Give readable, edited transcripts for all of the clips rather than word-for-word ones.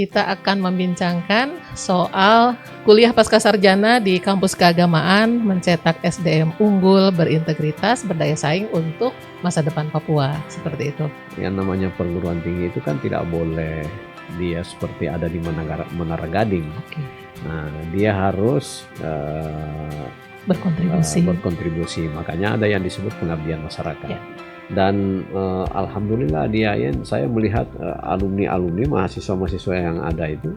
Kita akan membincangkan soal kuliah pascasarjana di kampus keagamaan mencetak SDM unggul, berintegritas, berdaya saing untuk masa depan Papua. Seperti itu. Yang namanya perguruan tinggi itu kan tidak boleh dia seperti ada di Menara Gading. Oke. Nah, dia harus Berkontribusi. Makanya ada yang disebut pengabdian masyarakat. Ya. Dan alhamdulillah di IAIN saya melihat alumni mahasiswa yang ada itu,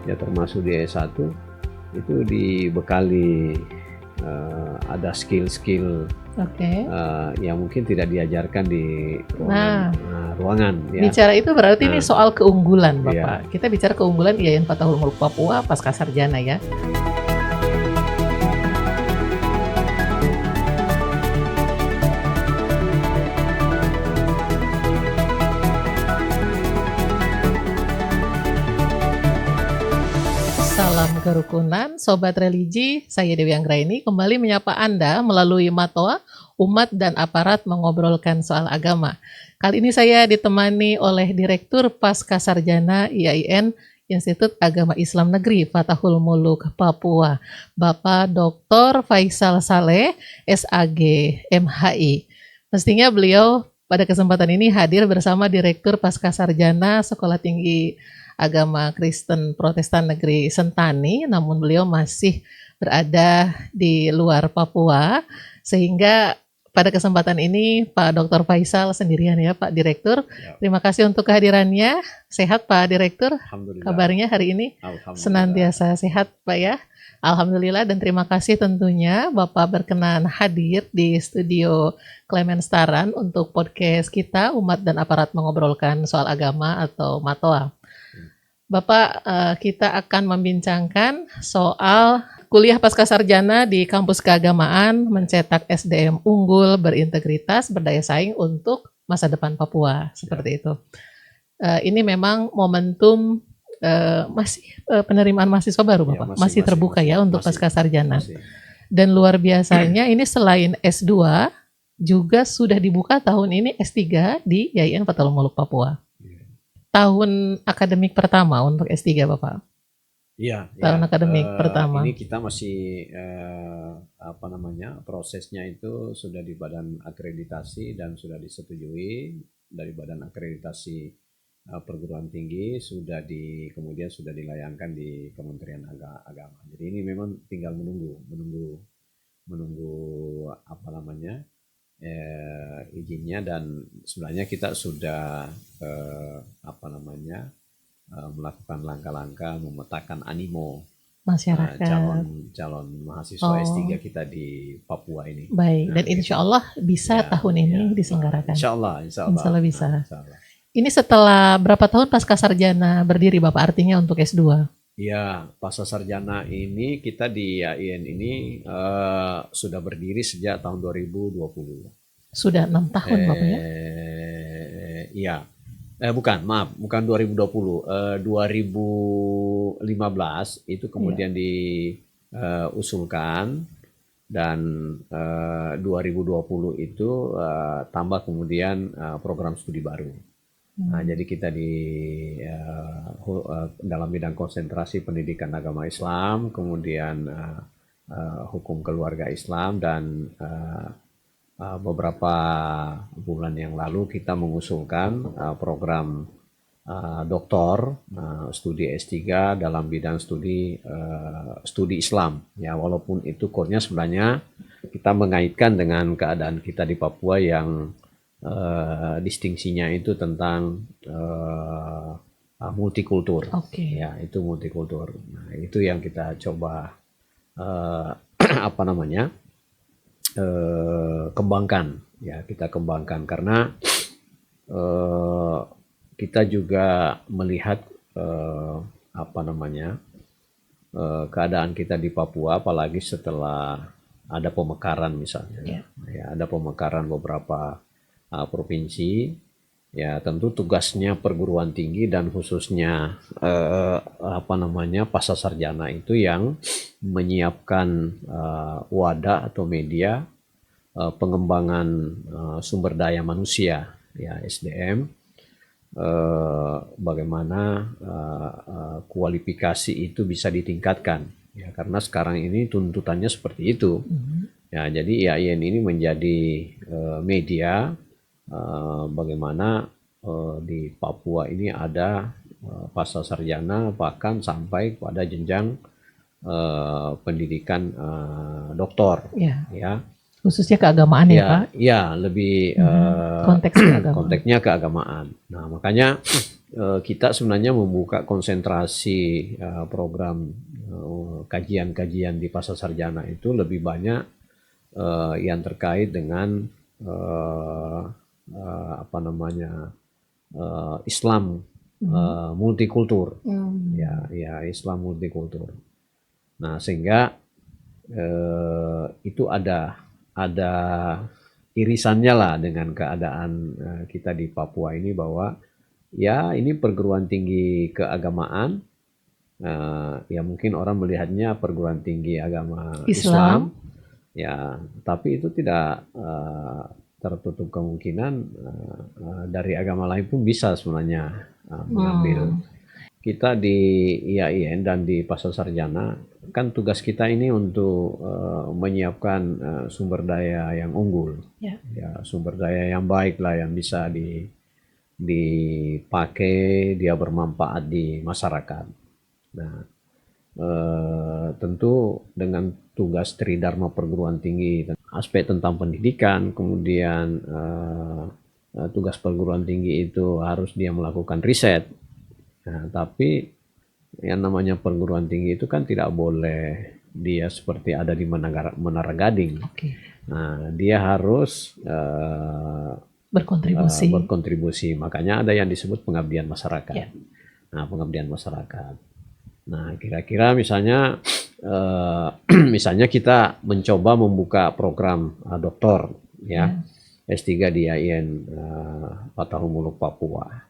ya termasuk di S1 itu dibekali ada skill-skill yang mungkin tidak diajarkan di ruangan. Ya. Bicara itu berarti ini soal keunggulan, Bapak. Kita bicara keunggulan IAIN Fatahul Muluk Papua pascasarjana ya. Salam kerukunan, Sobat Religi, saya Dewi Anggraini kembali menyapa Anda melalui Matoa, umat dan aparat mengobrolkan soal agama. Kali ini saya ditemani oleh Direktur Pascasarjana IAIN, Institut Agama Islam Negeri Fatahul Muluk Papua, Bapak Dr. Faisal Saleh, SAG, MHI. Mestinya beliau pada kesempatan ini hadir bersama Direktur Pascasarjana Sekolah Tinggi Agama Kristen Protestan Negeri Sentani, namun beliau masih berada di luar Papua, sehingga pada kesempatan ini Pak Dr. Faisal sendirian ya Pak Direktur. Ya. Terima kasih untuk kehadirannya. Sehat Pak Direktur? Kabarnya hari ini? Senantiasa sehat Pak ya? Alhamdulillah, dan terima kasih tentunya Bapak berkenan hadir di studio Clemens Taran untuk podcast kita Umat dan Aparat Mengobrolkan Soal Agama atau Matoa. Bapak, kita akan membincangkan soal kuliah pascasarjana di kampus keagamaan mencetak SDM unggul, berintegritas, berdaya saing untuk masa depan Papua, seperti itu. Ini memang momentum penerimaan mahasiswa baru, Bapak, masih terbuka ya untuk pascasarjana. Dan luar biasanya ini selain S2 juga sudah dibuka tahun ini S3 di IAIN Fatahul Muluk Papua. Tahun akademik pertama untuk S3 Bapak? Iya. Tahun akademik pertama. Ini kita masih prosesnya itu sudah di badan akreditasi dan sudah disetujui dari badan akreditasi perguruan tinggi, kemudian sudah dilayangkan di Kementerian Agama. Jadi ini memang tinggal menunggu izinnya, dan sebenarnya kita sudah melakukan langkah-langkah memetakan animo masyarakat calon mahasiswa S3 kita di Papua ini. Baik, dan insya Allah bisa tahun ini diselenggarakan. Insya Allah bisa. Ini setelah berapa tahun pascasarjana berdiri Bapak, artinya untuk S2? Ya, pascasarjana ini kita di IAIN ini sudah berdiri sejak tahun 2020. Sudah 6 tahun Bapak ya? Iya. Bukan 2020. 2015 itu kemudian diusulkan, dan 2020 itu tambah kemudian program studi baru. Nah, jadi kita dalam bidang konsentrasi pendidikan agama Islam, kemudian hukum keluarga Islam, dan beberapa bulan yang lalu kita mengusulkan program doktor studi S3 dalam bidang studi Islam. Ya, walaupun itu core-nya sebenarnya kita mengaitkan dengan keadaan kita di Papua yang distingsinya itu tentang multikultur. Ya, itu multikultur. Nah, itu yang kita coba kembangkan. Ya, kita kembangkan karena kita juga melihat keadaan kita di Papua, apalagi setelah ada pemekaran misalnya. Ya, ada pemekaran beberapa provinsi. Ya, tentu tugasnya perguruan tinggi dan khususnya pascasarjana itu yang menyiapkan wadah atau media pengembangan sumber daya manusia, ya SDM, bagaimana kualifikasi itu bisa ditingkatkan. Ya, karena sekarang ini tuntutannya seperti itu. Ya, jadi IAIN ini menjadi media bagaimana di Papua ini ada pasca sarjana bahkan sampai pada jenjang pendidikan doktor. Ya. Ya. Khususnya keagamaan ya, Pak? Ya, lebih konteksnya keagamaan. Nah, makanya kita sebenarnya membuka konsentrasi program kajian-kajian di pasca sarjana itu lebih banyak yang terkait dengan apa namanya Islam multikultur. Ya, Islam multikultur. Nah, sehingga itu ada irisannya lah dengan keadaan kita di Papua ini, bahwa ya ini perguruan tinggi keagamaan. Ya mungkin orang melihatnya perguruan tinggi agama Islam. Ya, tapi itu tidak tertutup kemungkinan dari agama lain pun bisa sebenarnya mengambil. Kita di IAIN dan di pasca sarjana kan tugas kita ini untuk menyiapkan sumber daya yang unggul, ya, sumber daya yang baik lah, yang bisa dipakai, dia bermanfaat di masyarakat. Nah, tentu dengan tugas Tridharma perguruan tinggi, aspek tentang pendidikan, kemudian tugas perguruan tinggi itu harus dia melakukan riset. Nah, tapi yang namanya perguruan tinggi itu kan tidak boleh dia seperti ada di Menara Gading. Nah, dia harus berkontribusi. Makanya ada yang disebut pengabdian masyarakat. Nah, pengabdian masyarakat. Nah, kira-kira misalnya misalnya kita mencoba membuka program doktor, ya, S3 di IAIN Patahumuluk Papua.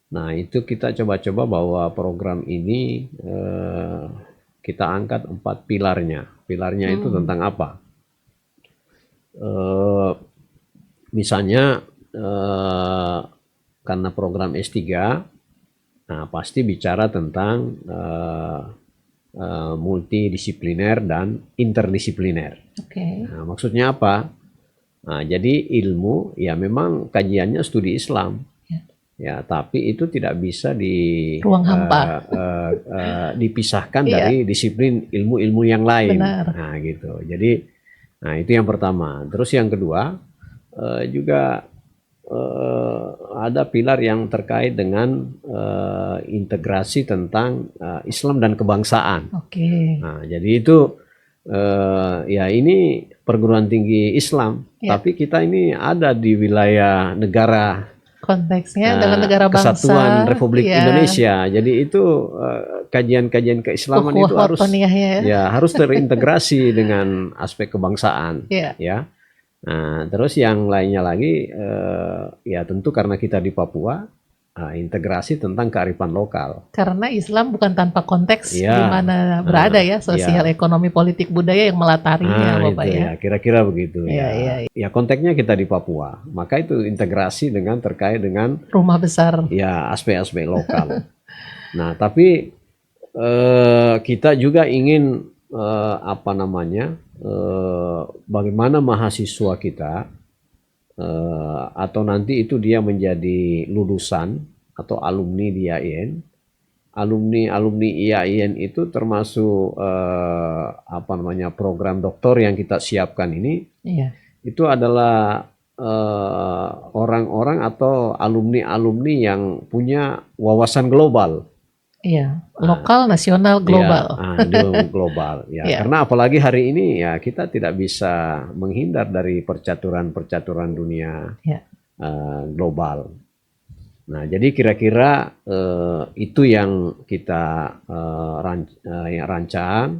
Nah, itu kita coba-coba bahwa program ini kita angkat 4 pilarnya. Pilarnya itu tentang apa? Misalnya karena program S3, nah pasti bicara tentang multidisipliner dan interdisipliner. Nah, maksudnya apa? Nah, jadi ilmu ya memang kajiannya studi Islam. Ya, tapi itu tidak bisa dipisahkan dari disiplin ilmu-ilmu yang lain. Nah, gitu. Jadi, nah itu yang pertama. Terus yang kedua juga ada pilar yang terkait dengan integrasi tentang Islam dan kebangsaan. Nah, jadi itu ya ini perguruan tinggi Islam, tapi kita ini ada di wilayah negara. Konteksnya dengan negara bangsa, Kesatuan Republik Indonesia. Jadi itu kajian-kajian keislaman itu harus terintegrasi dengan aspek kebangsaan, ya. Nah, terus yang lainnya lagi ya tentu karena kita di Papua, integrasi tentang kearifan lokal. Karena Islam bukan tanpa konteks di mana berada ya, sosial, ekonomi, politik, budaya yang melatarinya, Bapak ya. Kira-kira begitu ya. Ya, konteksnya kita di Papua, maka itu integrasi dengan terkait dengan rumah besar. Ya, aspek-aspek lokal. Nah, tapi kita juga ingin apa namanya? Bagaimana mahasiswa kita atau nanti itu dia menjadi lulusan atau alumni di IAIN. Alumni IAIN itu termasuk apa namanya program doktor yang kita siapkan ini. Itu adalah orang-orang atau alumni yang punya wawasan global. Lokal, nasional, global. Global. Karena apalagi hari ini ya kita tidak bisa menghindar dari percaturan dunia global. Nah, jadi kira-kira itu yang kita rancang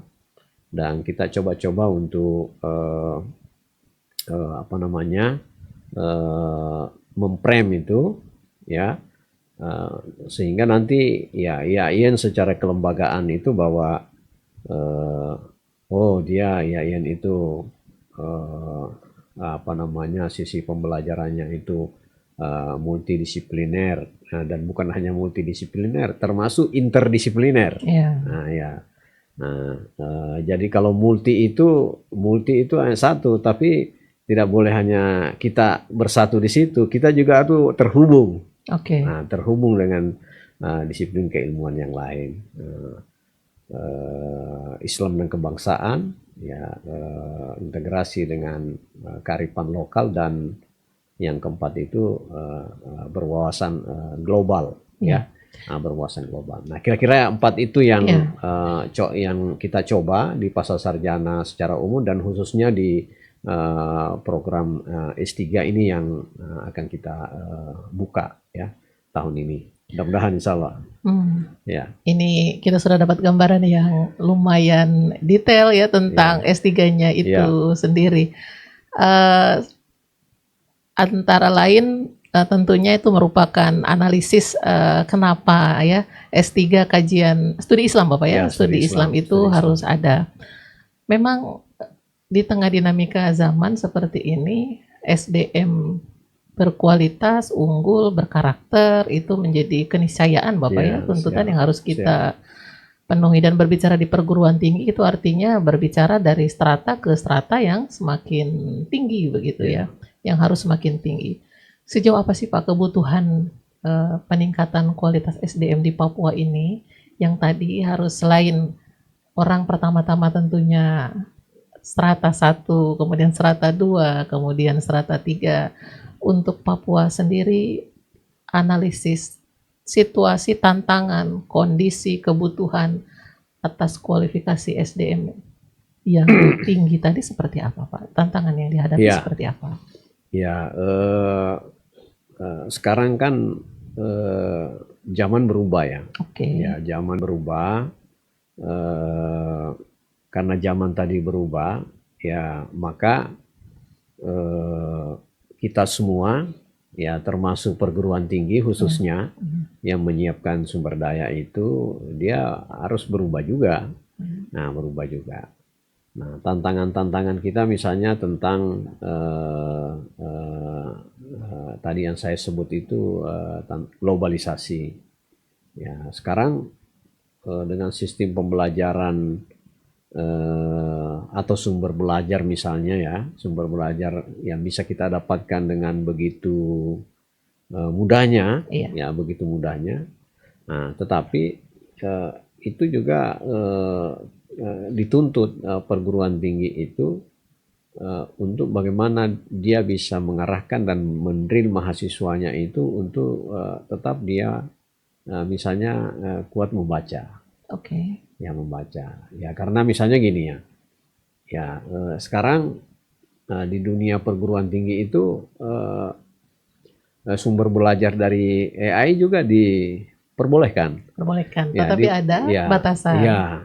dan kita coba-coba untuk apa namanya memprem itu, ya. Sehingga nanti ya IAIN secara kelembagaan itu bahwa dia IAIN itu apa namanya sisi pembelajarannya itu multidisipliner. Dan bukan hanya multidisipliner, termasuk interdisipliner. Ya. Nah, ya. Nah, jadi kalau multi itu hanya satu, tapi tidak boleh hanya kita bersatu di situ, kita juga tuh terhubung. Oke. Nah, terhubung dengan disiplin keilmuan yang lain. Islam dan kebangsaan, ya, integrasi dengan kearifan lokal, dan yang keempat itu berwawasan global, ya. Nah, berwawasan global. Nah, kira-kira 4 itu yang yang kita coba di Pasar Sarjana secara umum, dan khususnya di program S3 ini yang akan kita buka, ya, tahun ini. Mudah-mudahan, insya Allah. Ya. Ini kita sudah dapat gambaran yang lumayan detail ya tentang S3-nya itu sendiri. Antara lain tentunya itu merupakan analisis kenapa ya S3 kajian studi Islam Bapak ya, studi Islam itu harus ada. Memang di tengah dinamika zaman seperti ini, SDM berkualitas, unggul, berkarakter itu menjadi keniscayaan Bapak ya, tuntutan yang harus kita penuhi. Dan berbicara di perguruan tinggi itu artinya berbicara dari strata ke strata yang semakin tinggi begitu ya, yang harus semakin tinggi. Sejauh apa sih Pak kebutuhan peningkatan kualitas SDM di Papua ini, yang tadi harus selain orang pertama-tama tentunya strata 1, kemudian strata 2, kemudian strata 3, untuk Papua sendiri analisis situasi, tantangan, kondisi, kebutuhan atas kualifikasi SDM yang tinggi tadi seperti apa Pak? Tantangan yang dihadapi seperti apa? Ya, sekarang kan zaman berubah ya. Ya, zaman berubah. Karena zaman tadi berubah, ya, maka kita semua, ya, termasuk perguruan tinggi khususnya yang menyiapkan sumber daya itu, dia harus berubah juga. Nah, berubah juga. Nah, tantangan-tantangan kita misalnya tentang tadi yang saya sebut itu globalisasi. Ya, sekarang dengan sistem pembelajaran atau sumber belajar misalnya, ya, sumber belajar yang bisa kita dapatkan dengan begitu mudahnya, ya, begitu mudahnya. Nah, tetapi itu juga dituntut perguruan tinggi itu untuk bagaimana dia bisa mengarahkan dan mendrill mahasiswanya itu untuk tetap dia misalnya kuat membaca. Ya, membaca. Ya, karena misalnya gini ya. Ya, sekarang di dunia perguruan tinggi itu sumber belajar dari AI juga diperbolehkan. Ya, tetapi ada batasan. Ya,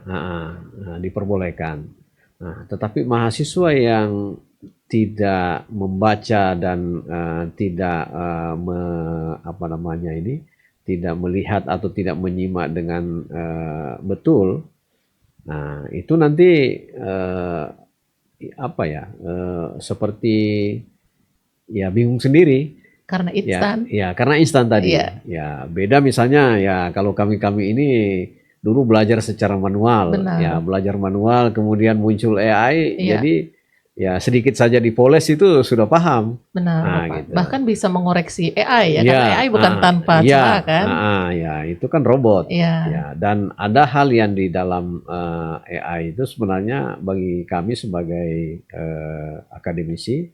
diperbolehkan. Nah, tetapi mahasiswa yang tidak membaca dan tidak tidak melihat atau tidak menyimak dengan betul, nah, itu nanti seperti ya bingung sendiri. Karena instan. Ya, karena instan tadi. Ya, beda misalnya ya kalau kami ini dulu belajar secara manual. Ya, belajar manual, kemudian muncul AI, jadi ya sedikit saja dipoles itu sudah paham. Nah, gitu. Bahkan bisa mengoreksi AI ya, karena AI bukan tanpa celah kan. Ya, itu kan robot. Ya, dan ada hal yang di dalam AI itu sebenarnya bagi kami sebagai akademisi,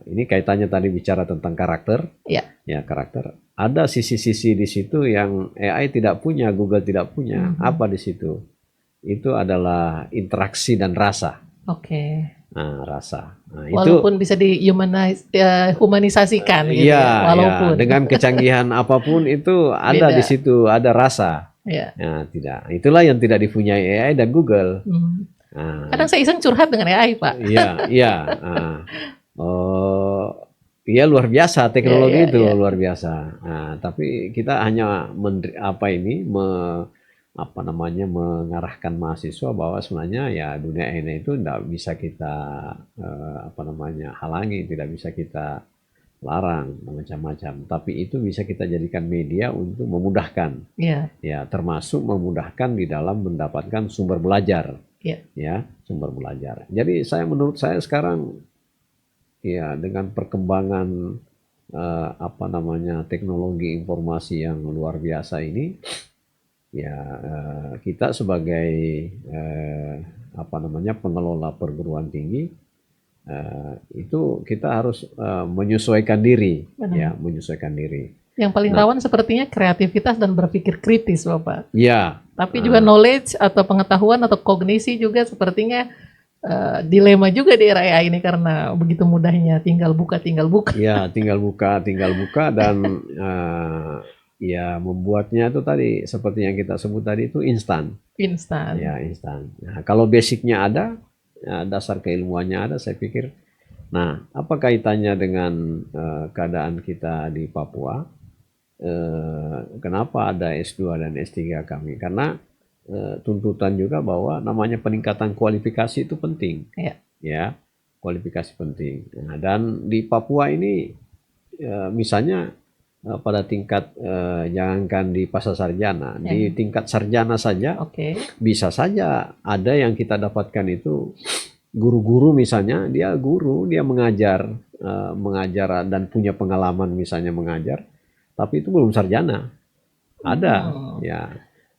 ini kaitannya tadi bicara tentang karakter. Ya, karakter. Ada sisi-sisi di situ yang AI tidak punya, Google tidak punya. Apa di situ? Itu adalah interaksi dan rasa. Nah, rasa. Nah, walaupun itu bisa dihumanisasikan gitu ya, walaupun dengan kecanggihan apapun itu ada di situ, ada rasa. Nah, tidak. Itulah yang tidak dipunyai AI dan Google. Kadang saya iseng curhat dengan AI, Pak. Iya. Iya, luar biasa teknologi itu luar biasa. Nah, tapi kita hanya mengarahkan mahasiswa bahwa sebenarnya ya dunia ini itu tidak bisa kita halangi, tidak bisa kita larang macam-macam. Tapi itu bisa kita jadikan media untuk memudahkan, Iya, ya, termasuk memudahkan di dalam mendapatkan sumber belajar, iya. ya, sumber belajar. Jadi menurut saya sekarang, ya, dengan perkembangan apa namanya teknologi informasi yang luar biasa ini, ya, kita sebagai apa namanya pengelola perguruan tinggi, itu kita harus menyesuaikan diri, ya, Benar. menyesuaikan diri. Yang paling Nah, rawan sepertinya kreativitas dan berpikir kritis, Bapak. ya, Tapi juga knowledge atau pengetahuan atau kognisi juga sepertinya dilema juga di era AI ini karena begitu mudahnya tinggal buka, tinggal buka. ya, tinggal buka dan ya membuatnya itu tadi seperti yang kita sebut tadi itu instan, Instan. ya, instan. Nah, kalau basicnya ada, ya, dasar keilmuannya ada, saya pikir. Nah, apa kaitannya dengan keadaan kita di Papua? Kenapa ada S2 dan S3 kami? Karena tuntutan juga bahwa namanya peningkatan kualifikasi itu penting, Ya. ya, kualifikasi penting. Nah, dan di Papua ini misalnya pada tingkat jangankan di pasca sarjana, di tingkat sarjana saja Oke. bisa saja ada yang kita dapatkan itu guru-guru, misalnya dia guru, dia mengajar mengajar dan punya pengalaman misalnya mengajar, tapi itu belum sarjana. Ada, ya,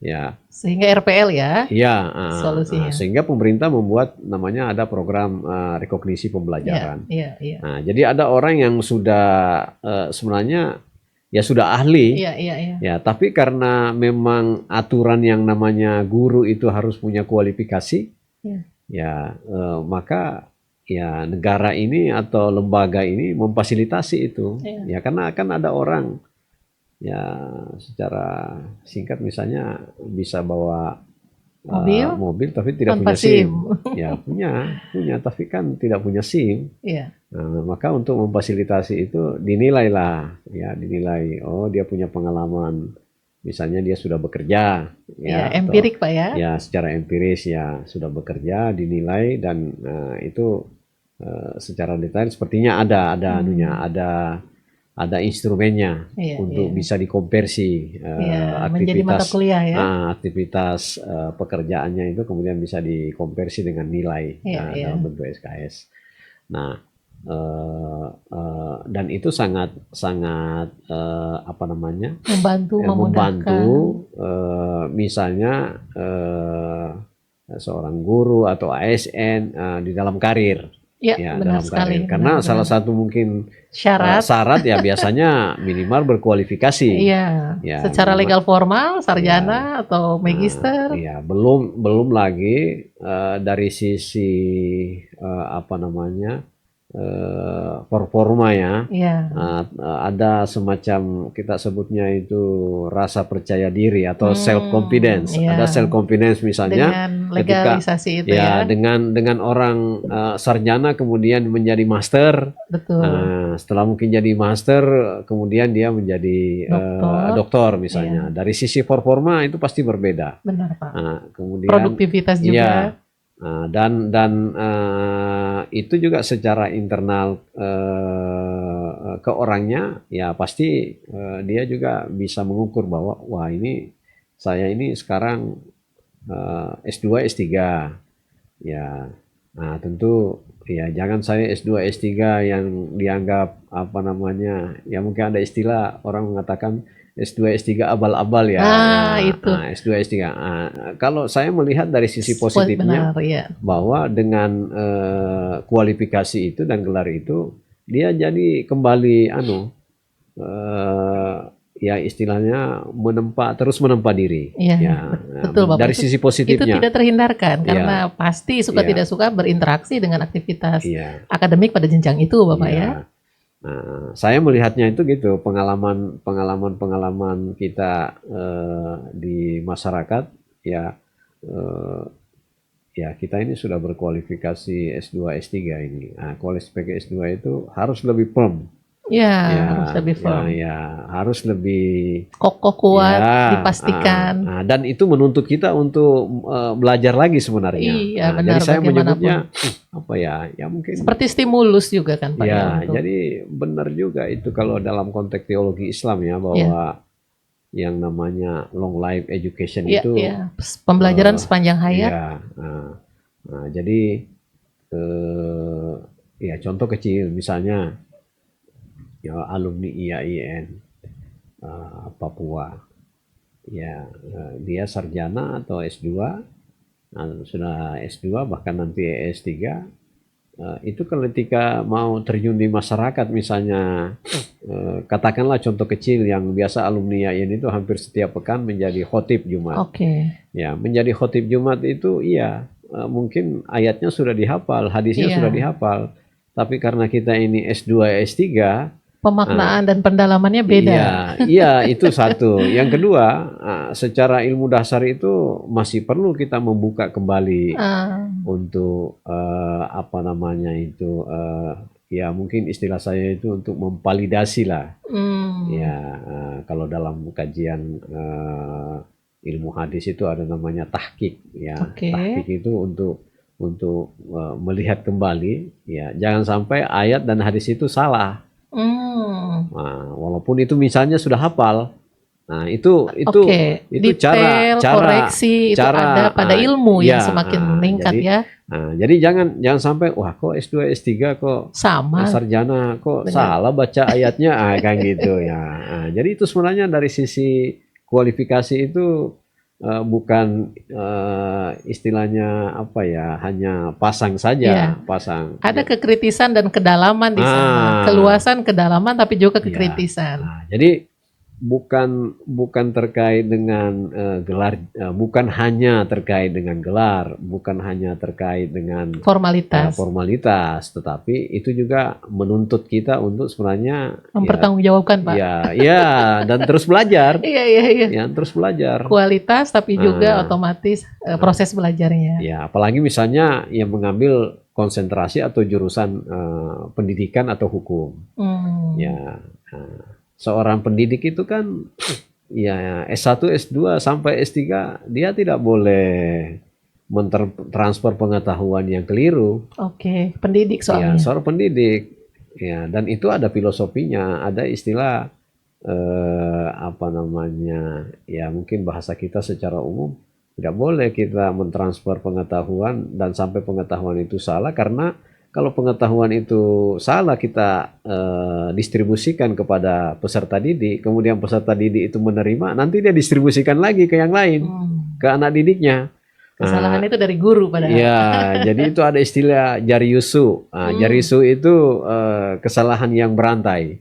ya, Sehingga RPL ya ya, solusinya. sehingga pemerintah membuat namanya ada program rekognisi Iya, pembelajaran. iya, iya. Nah, jadi ada orang yang sudah sebenarnya ya sudah ahli, Iya, iya, iya. ya, tapi karena memang aturan yang namanya guru itu harus punya kualifikasi, Iya. ya, maka ya negara ini atau lembaga ini memfasilitasi itu, Iya. ya, karena akan ada orang, ya, secara singkat misalnya bisa bawa mobil tapi tidak Tanpa punya SIM, SIM. ya, punya tapi kan tidak punya SIM. Iya. Nah, maka untuk memfasilitasi itu dinilailah, ya, dinilai, oh dia punya pengalaman, misalnya dia sudah bekerja, Iya, ya, atau empirik Pak ya. ya secara empiris ya sudah bekerja, dinilai, dan itu secara detail sepertinya ada anunya, ada instrumennya Iya, untuk iya. bisa dikonversi Iya, menjadi mata aktivitas kuliah ya. aktivitas pekerjaannya itu kemudian bisa dikonversi dengan nilai Iya, iya. dalam bentuk SKS. Nah, dan itu sangat apa namanya Membantu, memudahkan. misalnya seorang guru atau ASN di dalam karir, Iya, ya, benar dalam sekali. karir. Karena Benar, salah benar. satu mungkin Syarat. syarat ya biasanya minimal berkualifikasi. Iya, Ya, secara minimal, legal formal, ya, sarjana atau magister. ya, belum lagi dari sisi apa namanya performa, ya. Iya, Ada semacam kita sebutnya itu rasa percaya diri atau self confidence. iya. Ada self confidence misalnya Dengan ketika, legalisasi itu ya, ya. dengan orang sarjana kemudian menjadi master. Betul. Setelah mungkin jadi master kemudian dia menjadi doktor misalnya. Dari sisi performa itu pasti berbeda. Benar Pak. Kemudian Produktivitas juga. ya, dan itu juga secara internal ke orangnya, ya pasti dia juga bisa mengukur bahwa wah ini saya ini sekarang S2 S3, ya. Nah, tentu ya jangan saya S2 S3 yang dianggap apa namanya, ya mungkin ada istilah orang mengatakan S2 S3 abal-abal ya. Itu. S2 S3. Kalau saya melihat dari sisi positifnya, Benar, ya. bahwa dengan kualifikasi itu dan gelar itu dia jadi kembali ya istilahnya terus menempa diri. Iya, Ya, betul Bapak. dari sisi positifnya. Itu tidak terhindarkan karena Ya. pasti suka Ya. tidak suka berinteraksi dengan aktivitas Iya. akademik pada jenjang itu Bapak Iya. ya. Nah, saya melihatnya itu gitu, pengalaman kita di masyarakat, ya, ya kita ini sudah berkualifikasi S2 S3 ini. Nah, kualifikasi S2 itu harus lebih firm. Ya, Ya, harus lebih ya, firm. ya, harus lebih Kokoh, kuat, ya, dipastikan. dan itu menuntut kita untuk belajar lagi sebenarnya. Iya, Jadi benar saya bagaimanapun. menyebutnya apa ya? Ya mungkin Seperti stimulus juga kan Pak ya ya. untuk Jadi benar juga itu kalau dalam konteks teologi Islam ya ya, bahwa yang namanya long life education ya, itu ya, pembelajaran eh, sepanjang hayat. ya. Jadi eh, ya contoh kecil misalnya ya alumni IAIN Papua. Ya, dia sarjana atau S2, sudah S2 bahkan nanti S3, itu ketika mau terjun di masyarakat misalnya, katakanlah contoh kecil yang biasa alumni YAIN itu hampir setiap pekan menjadi khotib Jumat. Oke. Ya, menjadi khotib Jumat itu iya, mungkin ayatnya sudah dihafal, hadisnya sudah Iya. dihafal, tapi karena kita ini S2, S3, Pemaknaan dan pendalamannya beda. iya, iya itu satu. Yang kedua, secara ilmu dasar itu masih perlu kita membuka kembali Ah, untuk apa namanya itu, ya mungkin istilah saya itu untuk memvalidasi lah. Ya, kalau dalam kajian ilmu hadis itu ada namanya tahqiq. Ya, oke. tahqiq itu untuk melihat kembali. Ya, jangan sampai ayat dan hadis itu salah. Nah, walaupun itu misalnya sudah hafal, nah Oke, itu cara detail, cara koreksi itu cara ada pada ilmu yang ya semakin meningkat jadi ya. jadi jangan sampai wah kok S2 S3 kok Sama, sarjana kok benar. salah baca ayatnya kan gitu ya. Jadi itu sebenarnya dari sisi kualifikasi itu bukan istilahnya apa ya hanya pasang saja, Iya, pasang. ada kekritisan dan kedalaman di sana. Ah, Keluasan, kedalaman, tapi juga iya. kekritisan. Jadi bukan terkait dengan gelar, bukan hanya terkait dengan gelar, bukan hanya terkait dengan Formalitas, formalitas, tetapi itu juga menuntut kita untuk sebenarnya mempertanggungjawabkan, Pak. ya dan terus belajar, Iya, iya, iya. ya terus belajar. Kualitas, tapi juga Nah, otomatis proses belajarnya. ya apalagi misalnya yang mengambil konsentrasi atau jurusan pendidikan atau hukum. Ya, seorang pendidik itu kan ya S1, S2 sampai S3 dia tidak boleh mentransfer pengetahuan yang keliru. Oke, pendidik Ya, soalnya. seorang pendidik. Ya, dan itu ada filosofinya, ada istilah apa namanya? Ya, mungkin bahasa kita secara umum tidak boleh kita mentransfer pengetahuan dan sampai pengetahuan itu salah karena kalau pengetahuan itu salah kita distribusikan kepada peserta didik, kemudian peserta didik itu menerima, nanti dia distribusikan lagi ke yang lain, ke anak didiknya. Kesalahan itu dari guru padahal. Ya, jadi itu ada istilah jariusu. Jariusu itu kesalahan yang berantai.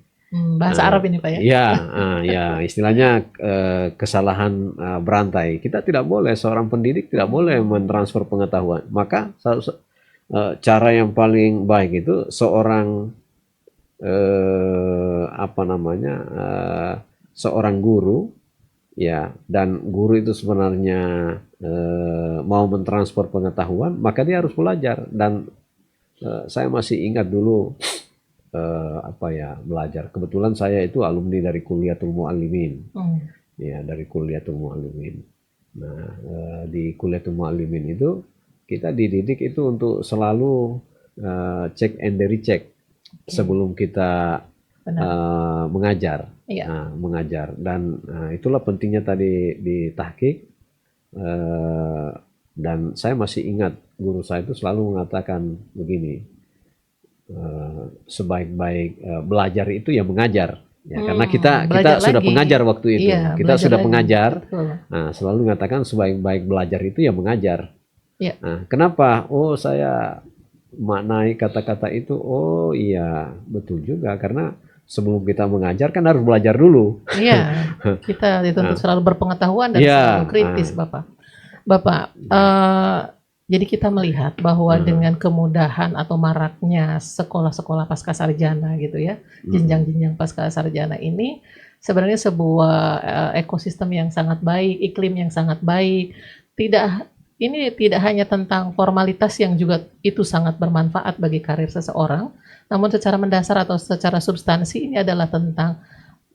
Bahasa Arab ini Pak ya? Ya, istilahnya kesalahan berantai. Kita tidak boleh, seorang pendidik tidak boleh mentransfer pengetahuan. Maka cara yang paling baik itu seorang apa namanya seorang guru ya, dan guru itu sebenarnya mau mentransfer pengetahuan maka dia harus belajar. Dan saya masih ingat dulu apa ya belajar, kebetulan saya itu alumni dari Kuliatul Muallimin. Ya, dari Kuliatul Muallimin. Nah, di Kuliatul Muallimin itu kita dididik itu untuk selalu check and recheck sebelum kita mengajar. Mengajar. Dan itulah pentingnya tadi di tahqiq. Dan saya masih ingat guru saya itu selalu mengatakan begini, sebaik-baik belajar itu ya mengajar. Ya, karena kita sudah pengajar waktu itu. Iya, kita sudah pengajar. Betul. Selalu mengatakan sebaik-baik belajar itu ya mengajar. Ya. Kenapa? Oh, saya maknai kata-kata itu. Oh iya, betul juga. Karena sebelum kita mengajar kan harus belajar dulu. Iya, kita dituntut selalu berpengetahuan dan selalu kritis, Bapak. Jadi kita melihat bahwa dengan kemudahan atau maraknya sekolah-sekolah pasca sarjana gitu ya, jenjang-jenjang pasca sarjana ini sebenarnya sebuah ekosistem yang sangat baik, iklim yang sangat baik. ini tidak hanya tentang formalitas yang juga itu sangat bermanfaat bagi karir seseorang, namun secara mendasar atau secara substansi ini adalah tentang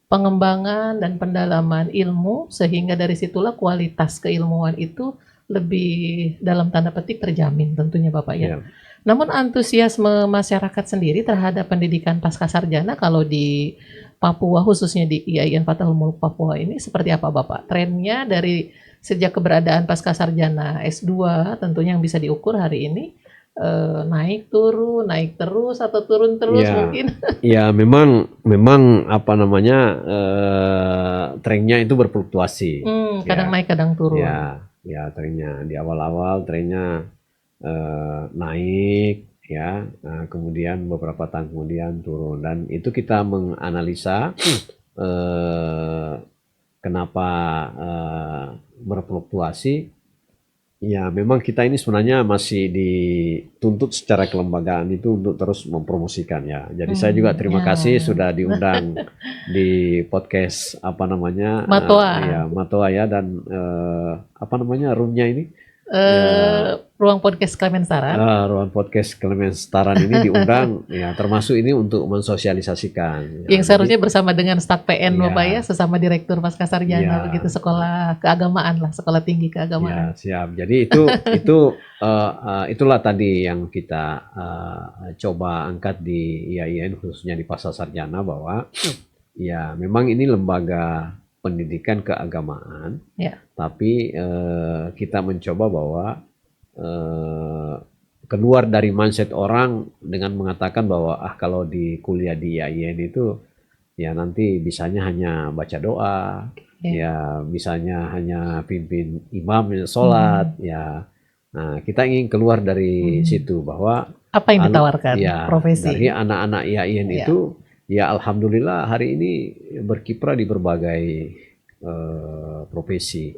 pengembangan dan pendalaman ilmu, sehingga dari situlah kualitas keilmuan itu lebih dalam tanda petik terjamin tentunya Bapak ya. Ya. Namun antusiasme masyarakat sendiri terhadap pendidikan pascasarjana kalau di Papua, khususnya di IAIN Fatahul Muluk Papua ini seperti apa Bapak? Trennya dari sejak keberadaan pascasarjana S2 tentunya yang bisa diukur hari ini, naik turun, naik terus atau turun terus Ya, mungkin? ya memang apa namanya trennya itu berfluktuasi. Kadang Ya, naik kadang turun. ya trennya di awal-awal trennya naik, ya, kemudian beberapa tahun kemudian turun, dan itu kita menganalisa kenapa berfluktuasi. Ya, memang kita ini sebenarnya masih dituntut secara kelembagaan itu untuk terus mempromosikan ya. Jadi saya juga terima kasih sudah diundang di podcast apa namanya Matoa ya, dan apa namanya roomnya ini Ruang Podcast Klemenstaran. Ruang Podcast Klemenstaran ini diundang ya, termasuk ini untuk mensosialisasikan. Yang seharusnya bersama dengan staf PN Bapak ya, Ya, sesama direktur pascasarjana ya, begitu, sekolah keagamaan lah, sekolah tinggi ya, keagamaan. siap. Jadi itulah tadi yang kita coba angkat di IAIN, khususnya di Pascasarjana, bahwa ya memang ini lembaga pendidikan keagamaan, Ya. tapi kita mencoba bahwa keluar dari mindset orang dengan mengatakan bahwa kalau di kuliah di IAIN itu ya nanti bisanya hanya baca doa, ya bisanya hanya pimpin imam sholat, ya. Nah, kita ingin keluar dari situ bahwa apa yang ditawarkan ya, profesi dari anak-anak IAIN itu ya alhamdulillah hari ini berkiprah di berbagai profesi.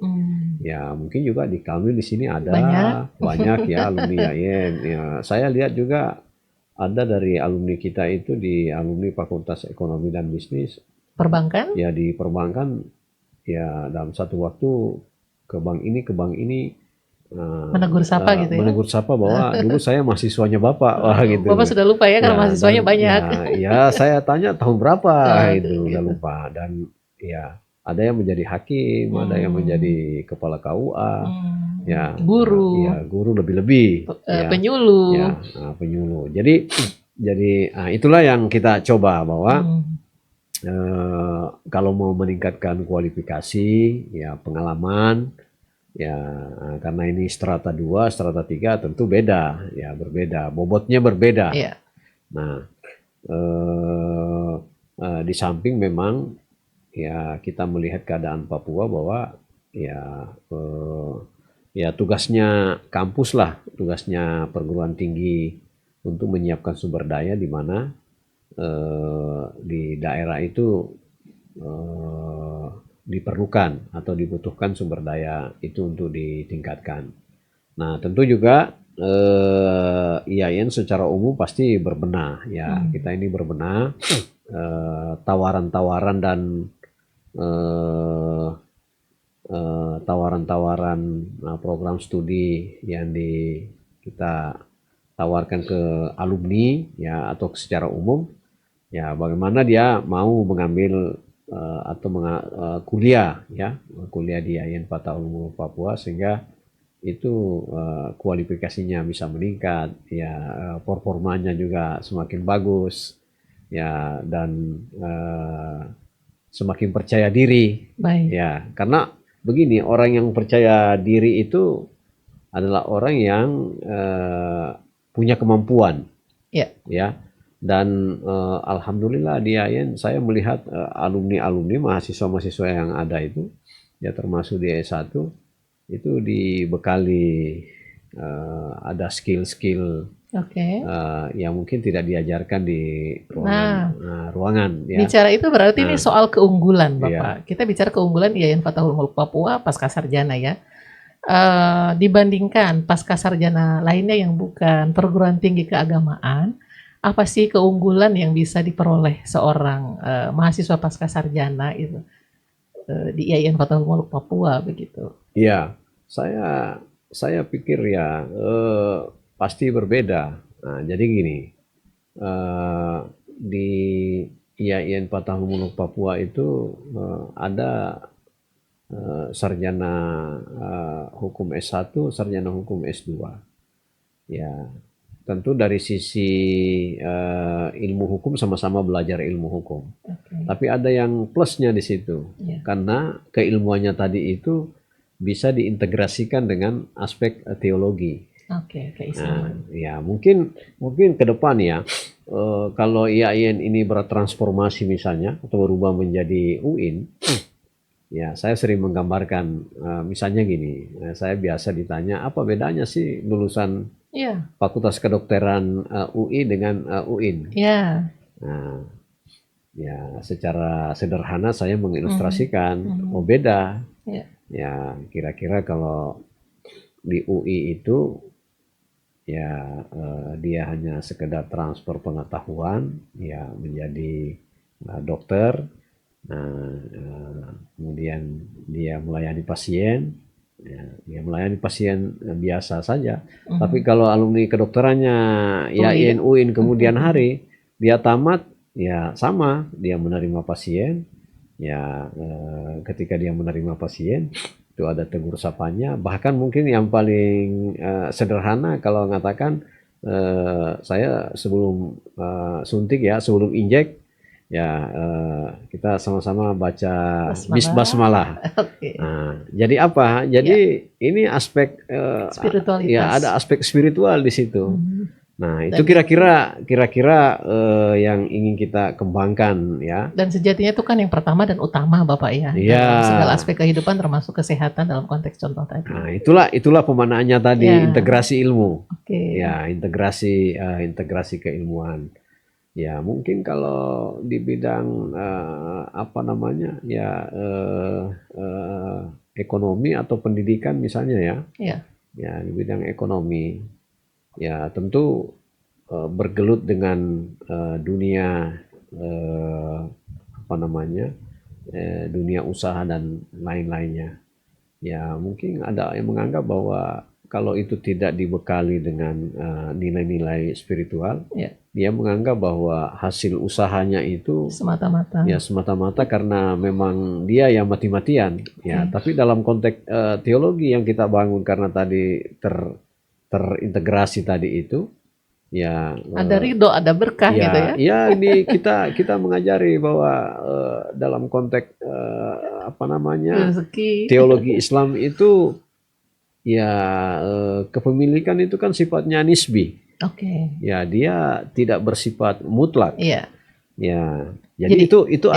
Ya mungkin juga kami di sini ada banyak ya alumni IAIN. Ya, saya lihat juga ada dari alumni kita itu di alumni Fakultas Ekonomi dan Bisnis. Perbankan? Ya di perbankan ya dalam satu waktu ke bank ini menegur sapa gitu ya. Menegur sapa bahwa dulu saya mahasiswanya Bapak. Wah gitu. Bapak sudah lupa ya karena mahasiswanya banyak. Ya saya tanya tahun berapa itu udah lupa, dan ya ada yang menjadi hakim, ada yang menjadi kepala KUA, ya guru, ya guru lebih-lebih, penyuluh, ya, penyuluh. Jadi itulah yang kita coba bahwa kalau mau meningkatkan kualifikasi, ya pengalaman, ya karena ini strata 2, strata 3 tentu beda, ya berbeda, bobotnya berbeda. Yeah. Nah, di samping memang ya kita melihat keadaan Papua bahwa ya tugasnya kampus lah, tugasnya perguruan tinggi untuk menyiapkan sumber daya di mana di daerah itu diperlukan atau dibutuhkan sumber daya itu untuk ditingkatkan. Nah, tentu juga IAIN secara umum pasti berbenah ya. Kita ini berbenah, tawaran-tawaran dan tawaran-tawaran program studi yang kita tawarkan ke alumni ya atau secara umum ya, bagaimana dia mau mengambil atau kuliah ya, kuliah di IAIN Fatahul Muluk Papua, sehingga itu kualifikasinya bisa meningkat ya, performanya juga semakin bagus ya, dan semakin percaya diri. Baik. Ya, karena begini, orang yang percaya diri itu adalah orang yang punya kemampuan. Ya. Dan alhamdulillah di IAIN saya melihat alumni-alumni, mahasiswa-mahasiswa yang ada itu ya, termasuk di S1 itu dibekali ada skill-skill yang mungkin tidak diajarkan di ruangan ya. Bicara itu berarti ini soal keunggulan Bapak. Kita bicara keunggulan IAIN Fatahul Muluk Papua pascasarjana ya. Dibandingkan pascasarjana lainnya yang bukan perguruan tinggi keagamaan, apa sih keunggulan yang bisa diperoleh seorang mahasiswa pascasarjana itu di IAIN Fatahul Muluk Papua begitu? Iya, saya saya pikir ya pasti berbeda. Nah, jadi gini, di IAIN Patahumuluk Papua itu ada sarjana hukum S1, sarjana hukum S2. Ya, tentu dari sisi ilmu hukum sama-sama belajar ilmu hukum. Oke. Tapi ada yang plusnya di situ. Ya. Karena keilmuannya tadi itu bisa diintegrasikan dengan aspek teologi. Oke, Nah, keislaman. ya mungkin ke depan ya, kalau IAIN ini bertransformasi misalnya atau berubah menjadi UIN, ya saya sering menggambarkan misalnya gini, saya biasa ditanya apa bedanya sih lulusan Iya, Fakultas Kedokteran UI dengan UIN. iya. Nah, ya secara sederhana saya Mhm, mengilustrasikan, oh mhm. beda. Iya, Ya kira-kira kalau di UI itu ya dia hanya sekedar transfer pengetahuan ya menjadi dokter. Nah, kemudian dia melayani pasien, ya, dia melayani pasien biasa saja. Tapi mhm. kalau alumni kedokterannya UIN? IAIN UIN kemudian hari dia tamat, ya sama dia menerima pasien. Ya ketika dia menerima pasien itu ada tegur sapanya. Bahkan mungkin yang paling sederhana kalau mengatakan saya sebelum suntik ya sebelum injek ya kita sama-sama baca Basmalah. basmalah. Oke. Nah, jadi apa? Ya, Jadi ini aspek ya ada spiritualitas. aspek spiritual di situ. Mhm. Nah, itu Dan itu kira-kira yang ingin kita kembangkan ya. dan sejatinya itu kan yang pertama dan utama Bapak ya, Iya. dalam segala aspek kehidupan termasuk kesehatan dalam konteks contoh tadi. Nah, itulah pemanaannya tadi Ya, integrasi ilmu. oke. Ya, integrasi keilmuan. Ya, mungkin kalau di bidang apa namanya? Ya ekonomi atau pendidikan misalnya ya. Ya, Ya, di bidang ekonomi ya tentu bergelut dengan dunia apa namanya? Dunia usaha dan lain-lainnya. Ya, mungkin ada yang menganggap bahwa kalau itu tidak dibekali dengan nilai-nilai spiritual, ya, dia menganggap bahwa hasil usahanya itu semata-mata. ya semata-mata karena memang dia yang mati-matian. Ya, Oke. tapi dalam konteks teologi yang kita bangun karena tadi terintegrasi tadi itu, ya Ada ridho, ada berkah gitu ya, ya. ya ini kita mengajari bahwa dalam konteks apa namanya Rezeki. teologi Islam itu ya kepemilikan itu kan sifatnya nisbi. Oke. Ya dia tidak bersifat mutlak. Iya. Ya, jadi Jadi itu ya,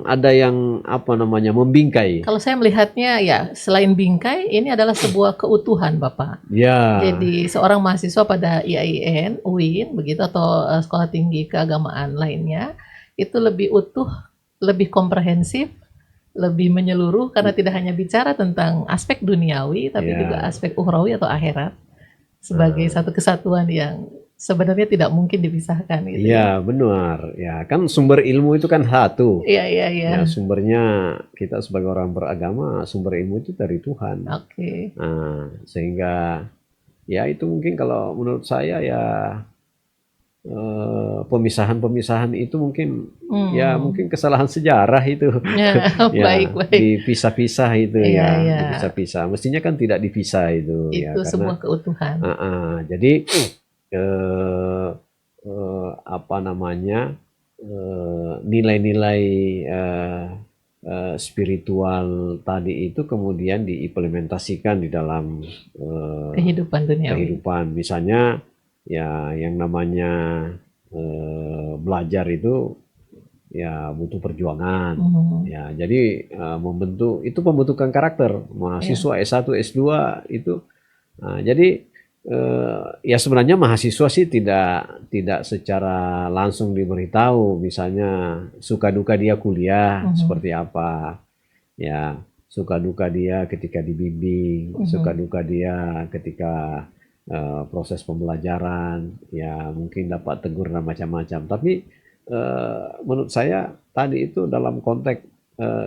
ada yang apa namanya membingkai. kalau saya melihatnya ya selain bingkai ini adalah sebuah keutuhan Bapak. Ya, Jadi seorang mahasiswa pada IAIN, UIN begitu atau sekolah tinggi keagamaan lainnya itu lebih utuh, lebih komprehensif, lebih menyeluruh karena tidak hanya bicara tentang aspek duniawi tapi juga ya, aspek ukhrawi atau akhirat sebagai satu kesatuan yang sebenarnya tidak mungkin dipisahkan gitu ya. ya benar. Ya kan sumber ilmu itu kan satu. Iya, iya, iya. Ya sumbernya kita sebagai orang beragama sumber ilmu itu dari Tuhan. Oke. Nah, sehingga ya itu mungkin kalau menurut saya ya pemisahan-pemisahan itu mungkin ya Hmm. mungkin kesalahan sejarah itu. Ya, baik, Ya, baik. dipisah-pisah itu Iya, ya, iya. dipisah-pisah. Mestinya kan tidak dipisah itu ya Itu karena sebuah keutuhan. jadi eh, apa namanya nilai-nilai eh, spiritual tadi itu kemudian diimplementasikan di dalam Kehidupan duniawi. kehidupan. Misalnya ya yang namanya belajar itu ya butuh perjuangan. Mhm. Ya, jadi itu pembentukan karakter Iya. mahasiswa S1, S2 itu. Nah, jadi ya sebenarnya mahasiswa sih tidak secara langsung diberitahu misalnya suka duka dia kuliah Mhm. seperti apa. Ya, suka duka dia ketika dibimbing, suka Mhm. duka dia ketika proses pembelajaran, ya mungkin dapat tegur dan macam-macam. Tapi menurut saya tadi itu dalam konteks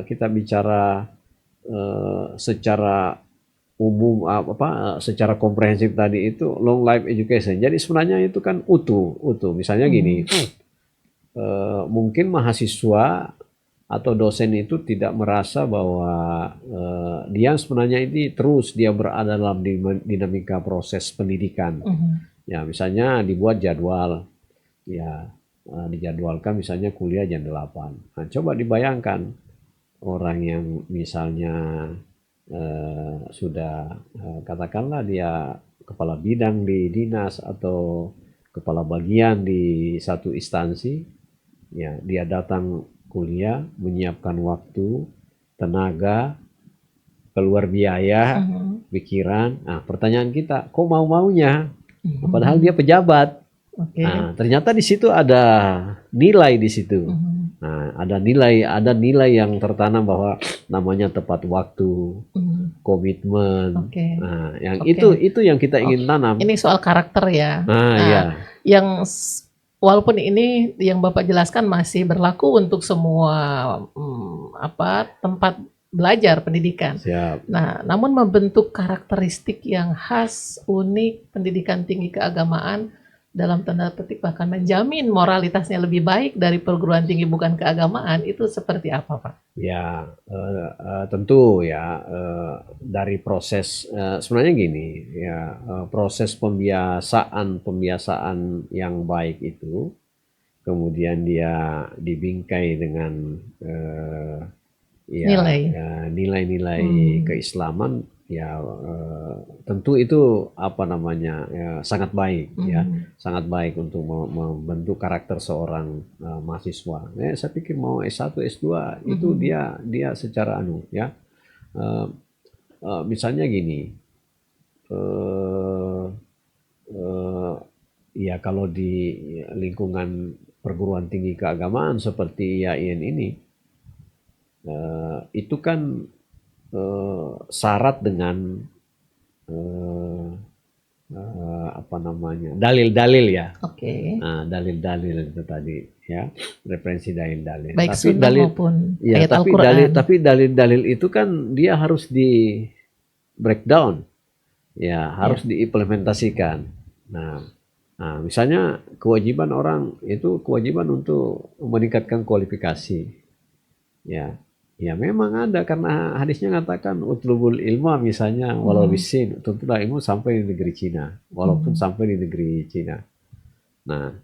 kita bicara secara umum secara komprehensif tadi itu long life education. Jadi sebenarnya itu kan utuh. Misalnya gini, mungkin mahasiswa atau dosen itu tidak merasa bahwa dia sebenarnya ini terus dia berada dalam dinamika proses pendidikan. Ya, misalnya dibuat jadwal, ya dijadwalkan misalnya kuliah jam 8. Nah, coba dibayangkan orang yang misalnya sudah katakanlah dia kepala bidang di dinas atau kepala bagian di satu instansi, ya dia datang kuliah, menyiapkan waktu, tenaga, keluar biaya, pikiran. Nah, pertanyaan kita, kok mau-maunya? Padahal dia pejabat. Nah, ternyata di situ ada nilai di situ. Nah, ada nilai yang tertanam bahwa namanya tepat waktu, komitmen. Nah, yang itu yang kita ingin tanam. Ini soal karakter ya. Ya. Yang walaupun ini yang Bapak jelaskan masih berlaku untuk semua tempat belajar pendidikan. Siap. Nah, namun membentuk karakteristik yang khas, unik, pendidikan tinggi keagamaan dalam tanda petik bahkan menjamin moralitasnya lebih baik dari perguruan tinggi bukan keagamaan, itu seperti apa, Pak? Ya, tentu ya dari proses sebenarnya gini ya, proses pembiasaan yang baik itu kemudian dia dibingkai dengan nilai-nilai keislaman, ya tentu itu sangat baik ya, sangat baik untuk membentuk karakter seorang mahasiswa. Saya pikir mau S1 S2 itu dia secara ya misalnya gini, ya kalau di lingkungan perguruan tinggi keagamaan seperti IAIN ini, itu kan syarat dengan dalil-dalil ya. Nah, dalil-dalil itu tadi ya, referensi dalil-dalil. Baik sunnah maupun ayat Al-Quran. Tapi dalil-dalil itu kan dia harus di breakdown, ya harus diimplementasikan. Nah, misalnya kewajiban orang itu kewajiban untuk meningkatkan kualifikasi, ya. Ya memang ada, karena hadisnya mengatakan utlubul ilma misalnya walau bisin, tuntutlah ilmu sampai di negeri Cina, walaupun sampai di negeri Cina. Nah,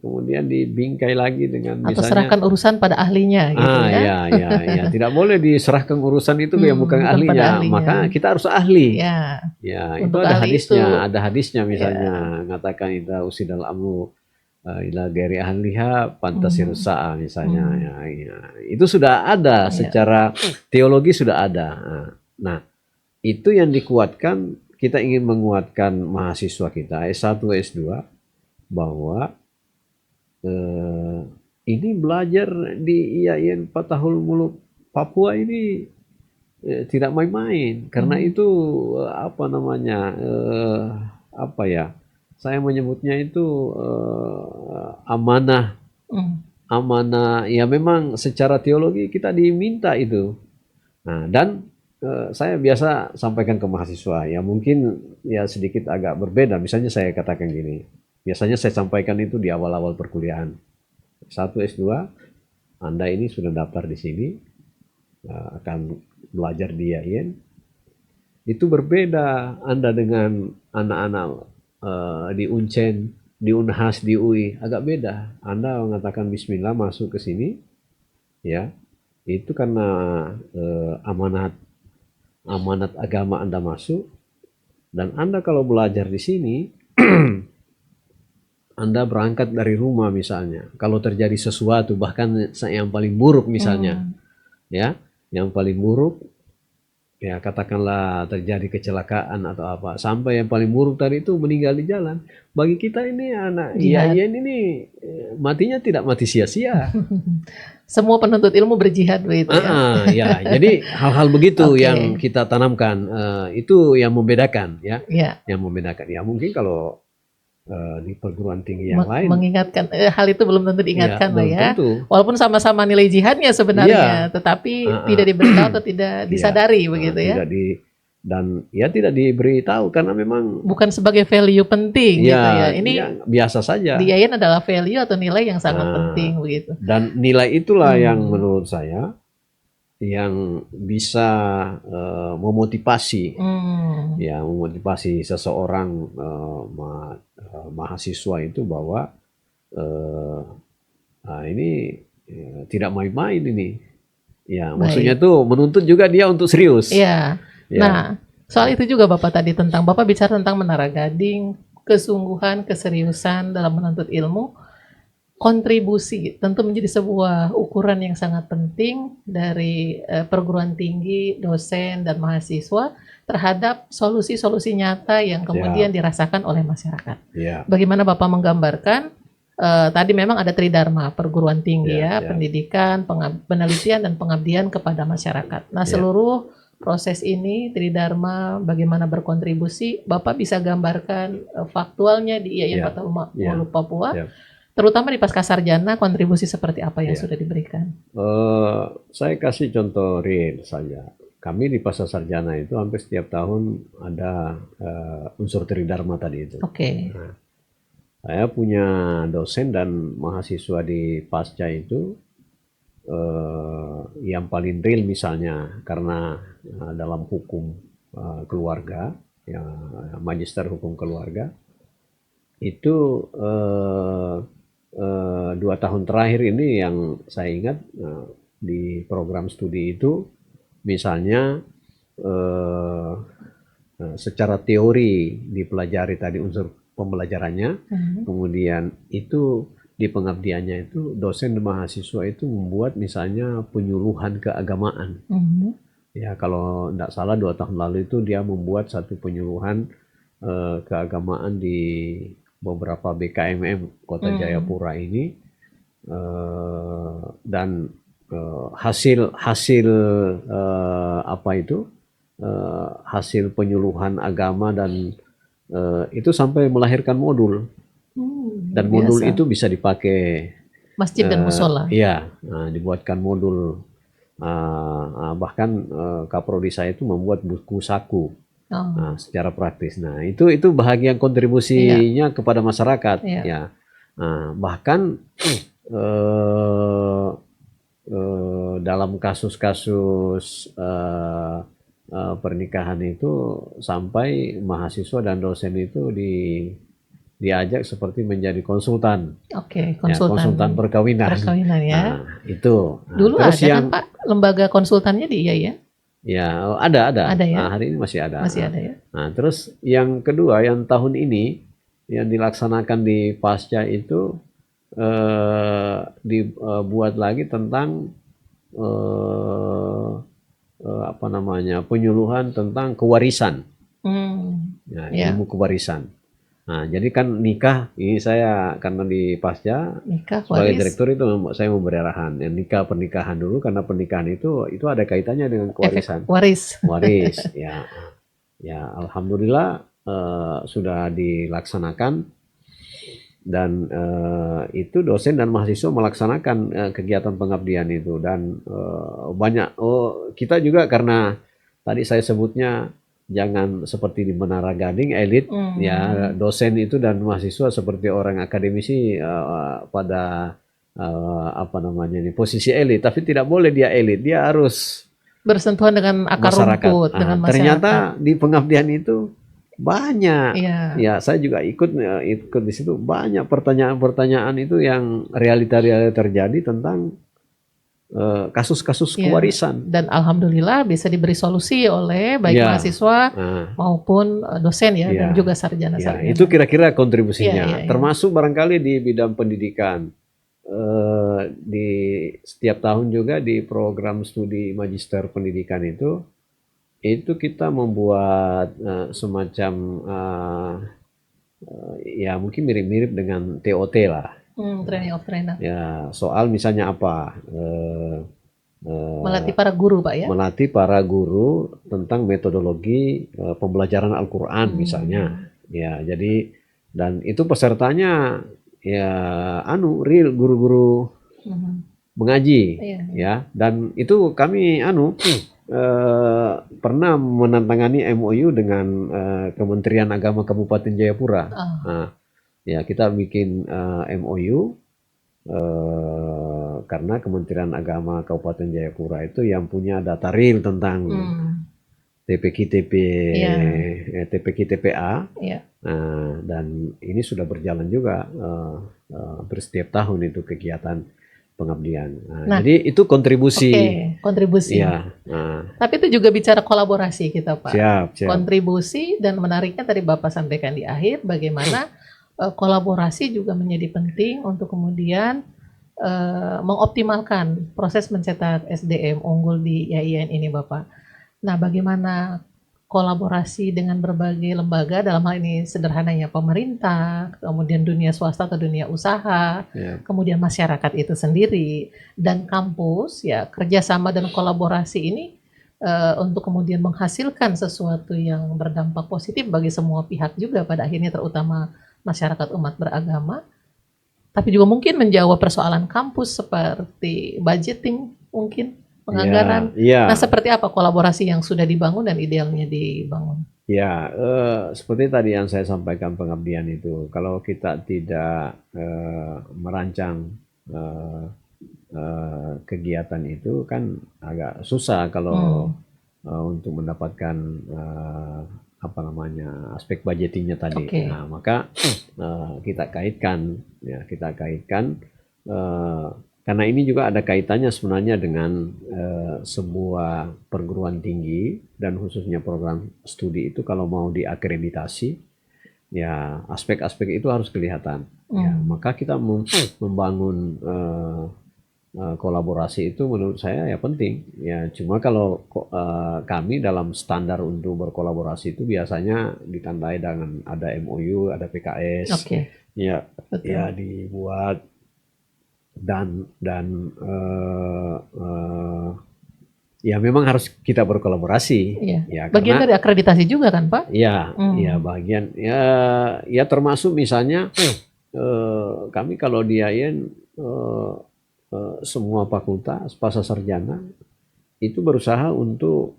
kemudian dibingkai lagi dengan atau misalnya serahkan urusan pada ahlinya gitu ya. Ya, tidak boleh diserahkan urusan itu yang bukan ahlinya. Maka kita harus ahli. Ya, itu ada hadisnya misalnya mengatakan kita usidal amru ila gairi ahliha pantasirus sa'a misalnya. Ya, itu sudah ada secara teologi sudah ada. Nah, itu yang dikuatkan, kita ingin menguatkan mahasiswa kita S1 S2 bahwa ini belajar di IAIN Fatahul Muluk Papua ini tidak main-main, karena itu saya menyebutnya itu amanah. Amanah ya, memang secara teologi kita diminta itu. Nah, dan saya biasa sampaikan ke mahasiswa, ya mungkin ya sedikit agak berbeda. Misalnya saya katakan gini, biasanya saya sampaikan itu di awal-awal perkuliahan. S1 S2, Anda ini sudah daftar di sini, akan belajar di IAIN. Itu berbeda Anda dengan anak-anak di Uncen, di Unhas, di UI, agak beda. Anda mengatakan Bismillah masuk ke sini, ya itu karena amanat agama Anda masuk, dan Anda kalau belajar di sini, Anda berangkat dari rumah misalnya. Kalau terjadi sesuatu, bahkan yang paling buruk misalnya, ya yang paling buruk, ya katakanlah terjadi kecelakaan atau apa, sampai yang paling buruk tadi itu meninggal di jalan. Bagi kita ini anak IAIN ini matinya tidak mati sia-sia. Semua penuntut ilmu berjihad begitu ya. Ya, jadi hal-hal begitu yang kita tanamkan, itu yang membedakan ya. Yang membedakan ya, mungkin kalau di perguruan tinggi yang lain mengingatkan hal itu belum tentu diingatkan lah ya. Tentu. Walaupun sama-sama nilai jihadnya sebenarnya, tetapi tidak diberitahu atau tidak disadari begitu ya. dan ya tidak diberitahu karena memang Bukan sebagai value penting gitu ya. ya, Ini ya biasa saja. di Yayan adalah value atau nilai yang sangat Nah, penting begitu. dan nilai itulah yang Hmm. menurut saya yang bisa memotivasi ya memotivasi seseorang mahasiswa itu bahwa ini tidak main-main ini. Ya, maksudnya Baik. itu menuntut juga dia untuk serius. Iya. Ya, Nah, soal itu juga Bapak tadi tentang Bapak bicara tentang Menara Gading, kesungguhan, keseriusan dalam menuntut ilmu, kontribusi tentu menjadi sebuah ukuran yang sangat penting dari perguruan tinggi, dosen dan mahasiswa terhadap solusi-solusi nyata yang kemudian siap. dirasakan oleh masyarakat. Ya, Bagaimana Bapak menggambarkan tadi memang ada tridharma perguruan tinggi ya, ya, ya. pendidikan, penelitian dan pengabdian kepada masyarakat. Nah, Ya. seluruh proses ini tridharma bagaimana berkontribusi, Bapak bisa gambarkan faktualnya di IAIN Ya, Fathul ya, Muluk Papua, ya. terutama di Pascasarjana kontribusi seperti apa yang Ya. sudah diberikan? Saya kasih contoh real saja. Kami di Pascasarjana itu hampir setiap tahun ada unsur tridharma tadi itu. Oke. Nah, saya punya dosen dan mahasiswa di Pasca itu yang paling real misalnya karena dalam hukum keluarga, ya, magister hukum keluarga itu 2 tahun terakhir ini yang saya ingat di program studi itu misalnya secara teori dipelajari tadi unsur pembelajarannya, kemudian itu di pengabdiannya itu dosen dan mahasiswa itu membuat misalnya penyuluhan keagamaan. Ya kalau tidak salah 2 tahun lalu itu dia membuat satu penyuluhan keagamaan di beberapa BKMM Kota Jayapura ini dan hasil apa itu hasil penyuluhan agama dan itu sampai melahirkan modul dan modul Biasa. itu bisa dipakai Masjid dan musola. iya, dibuatkan modul bahkan Kaprodi saya itu membuat buku saku. Nah, secara praktis. Nah, itu bahagian kontribusinya kepada masyarakat. Iya. Ya. Nah, bahkan dalam kasus-kasus pernikahan itu sampai mahasiswa dan dosen itu diajak seperti menjadi konsultan. Oke, Ya, konsultan perkawinan. Perkawinan ya. Nah, itu. Nah, Dulu terus ada yang kan Pak lembaga konsultannya di IAIN? ya ada. Ada ya? Nah, hari ini masih ada. Masih ada ya. Nah, terus yang kedua yang tahun ini yang dilaksanakan di Pasca itu dibuat lagi tentang apa namanya penyuluhan tentang kewarisan. Nah, ilmu kewarisan. Nah, jadi kan nikah ini saya karena di Pasca Nikah, sebagai waris, direktur itu saya memberi arahan ya, nikah pernikahan dulu karena pernikahan itu ada kaitannya dengan kewarisan. efek waris. Waris ya. Ya, alhamdulillah sudah dilaksanakan dan itu dosen dan mahasiswa melaksanakan kegiatan pengabdian itu dan banyak kita juga karena tadi saya sebutnya jangan seperti di Menara Gading elit ya dosen itu dan mahasiswa seperti orang akademisi pada apa namanya ini posisi elit tapi tidak boleh dia elit, dia harus Bersentuhan dengan akar masyarakat. rumput, dengan masyarakat. Ternyata di pengabdian itu banyak. Iya. Ya, saya juga ikut di situ banyak pertanyaan-pertanyaan itu yang realita-realita terjadi tentang kasus-kasus kewarisan. Dan alhamdulillah bisa diberi solusi oleh baik mahasiswa maupun dosen ya, dan juga sarjana-sarjana. Itu kira-kira kontribusinya. Iya. Termasuk barangkali di bidang pendidikan. Di setiap tahun juga di program studi magister pendidikan itu kita membuat semacam ya mungkin mirip-mirip dengan TOT lah. Training of trainer. Ya, soal misalnya apa? Melatih para guru, Pak ya? Melatih para guru tentang metodologi pembelajaran Al-Quran misalnya. Ya, jadi dan itu pesertanya ya real guru-guru mengaji ya dan itu kami pernah menandatangani MOU dengan Kementerian Agama Kabupaten Jayapura. Ah, Nah, ya kita bikin MOU karena Kementerian Agama Kabupaten Jayapura itu yang punya data real tentang TPQ-TP, iya, TPQ-TPA. iya. Dan ini sudah berjalan juga hampir setiap tahun itu kegiatan pengabdian. Nah, Jadi itu kontribusi. oke, kontribusi. Ya, Tapi itu juga bicara kolaborasi kita, Pak. siap. Kontribusi dan menariknya tadi Bapak sampaikan di akhir bagaimana kolaborasi juga menjadi penting untuk kemudian mengoptimalkan proses mencetak SDM unggul di IAIN ini, Bapak. Nah, bagaimana kolaborasi dengan berbagai lembaga, dalam hal ini sederhananya pemerintah, kemudian dunia swasta atau dunia usaha, Ya. kemudian masyarakat itu sendiri, dan kampus, ya kerjasama dan kolaborasi ini untuk kemudian menghasilkan sesuatu yang berdampak positif bagi semua pihak juga pada akhirnya, terutama masyarakat umat beragama, tapi juga mungkin menjawab persoalan kampus seperti budgeting mungkin, penganggaran. Ya, Nah, seperti apa kolaborasi yang sudah dibangun dan idealnya dibangun? ya, seperti tadi yang saya sampaikan pengabdian itu, kalau kita tidak merancang kegiatan itu kan agak susah kalau untuk mendapatkan apa namanya aspek budgetingnya tadi. Oke. Nah, maka kita kaitkan karena ini juga ada kaitannya sebenarnya dengan sebuah perguruan tinggi dan khususnya program studi itu kalau mau diakreditasi, ya aspek-aspek itu harus kelihatan. Ya, maka kita membangun kolaborasi itu menurut saya ya penting. Ya, cuma kalau kami dalam standar untuk berkolaborasi itu biasanya ditandai dengan ada MOU, ada PKS, Oke. ya, Betul. ya dibuat dan ya memang harus kita berkolaborasi. Iya. Ya, Bagian karena dari akreditasi juga kan, Pak? ya, ya bagian ya termasuk misalnya kami kalau di IAIN semua fakultas pasca sarjana itu berusaha untuk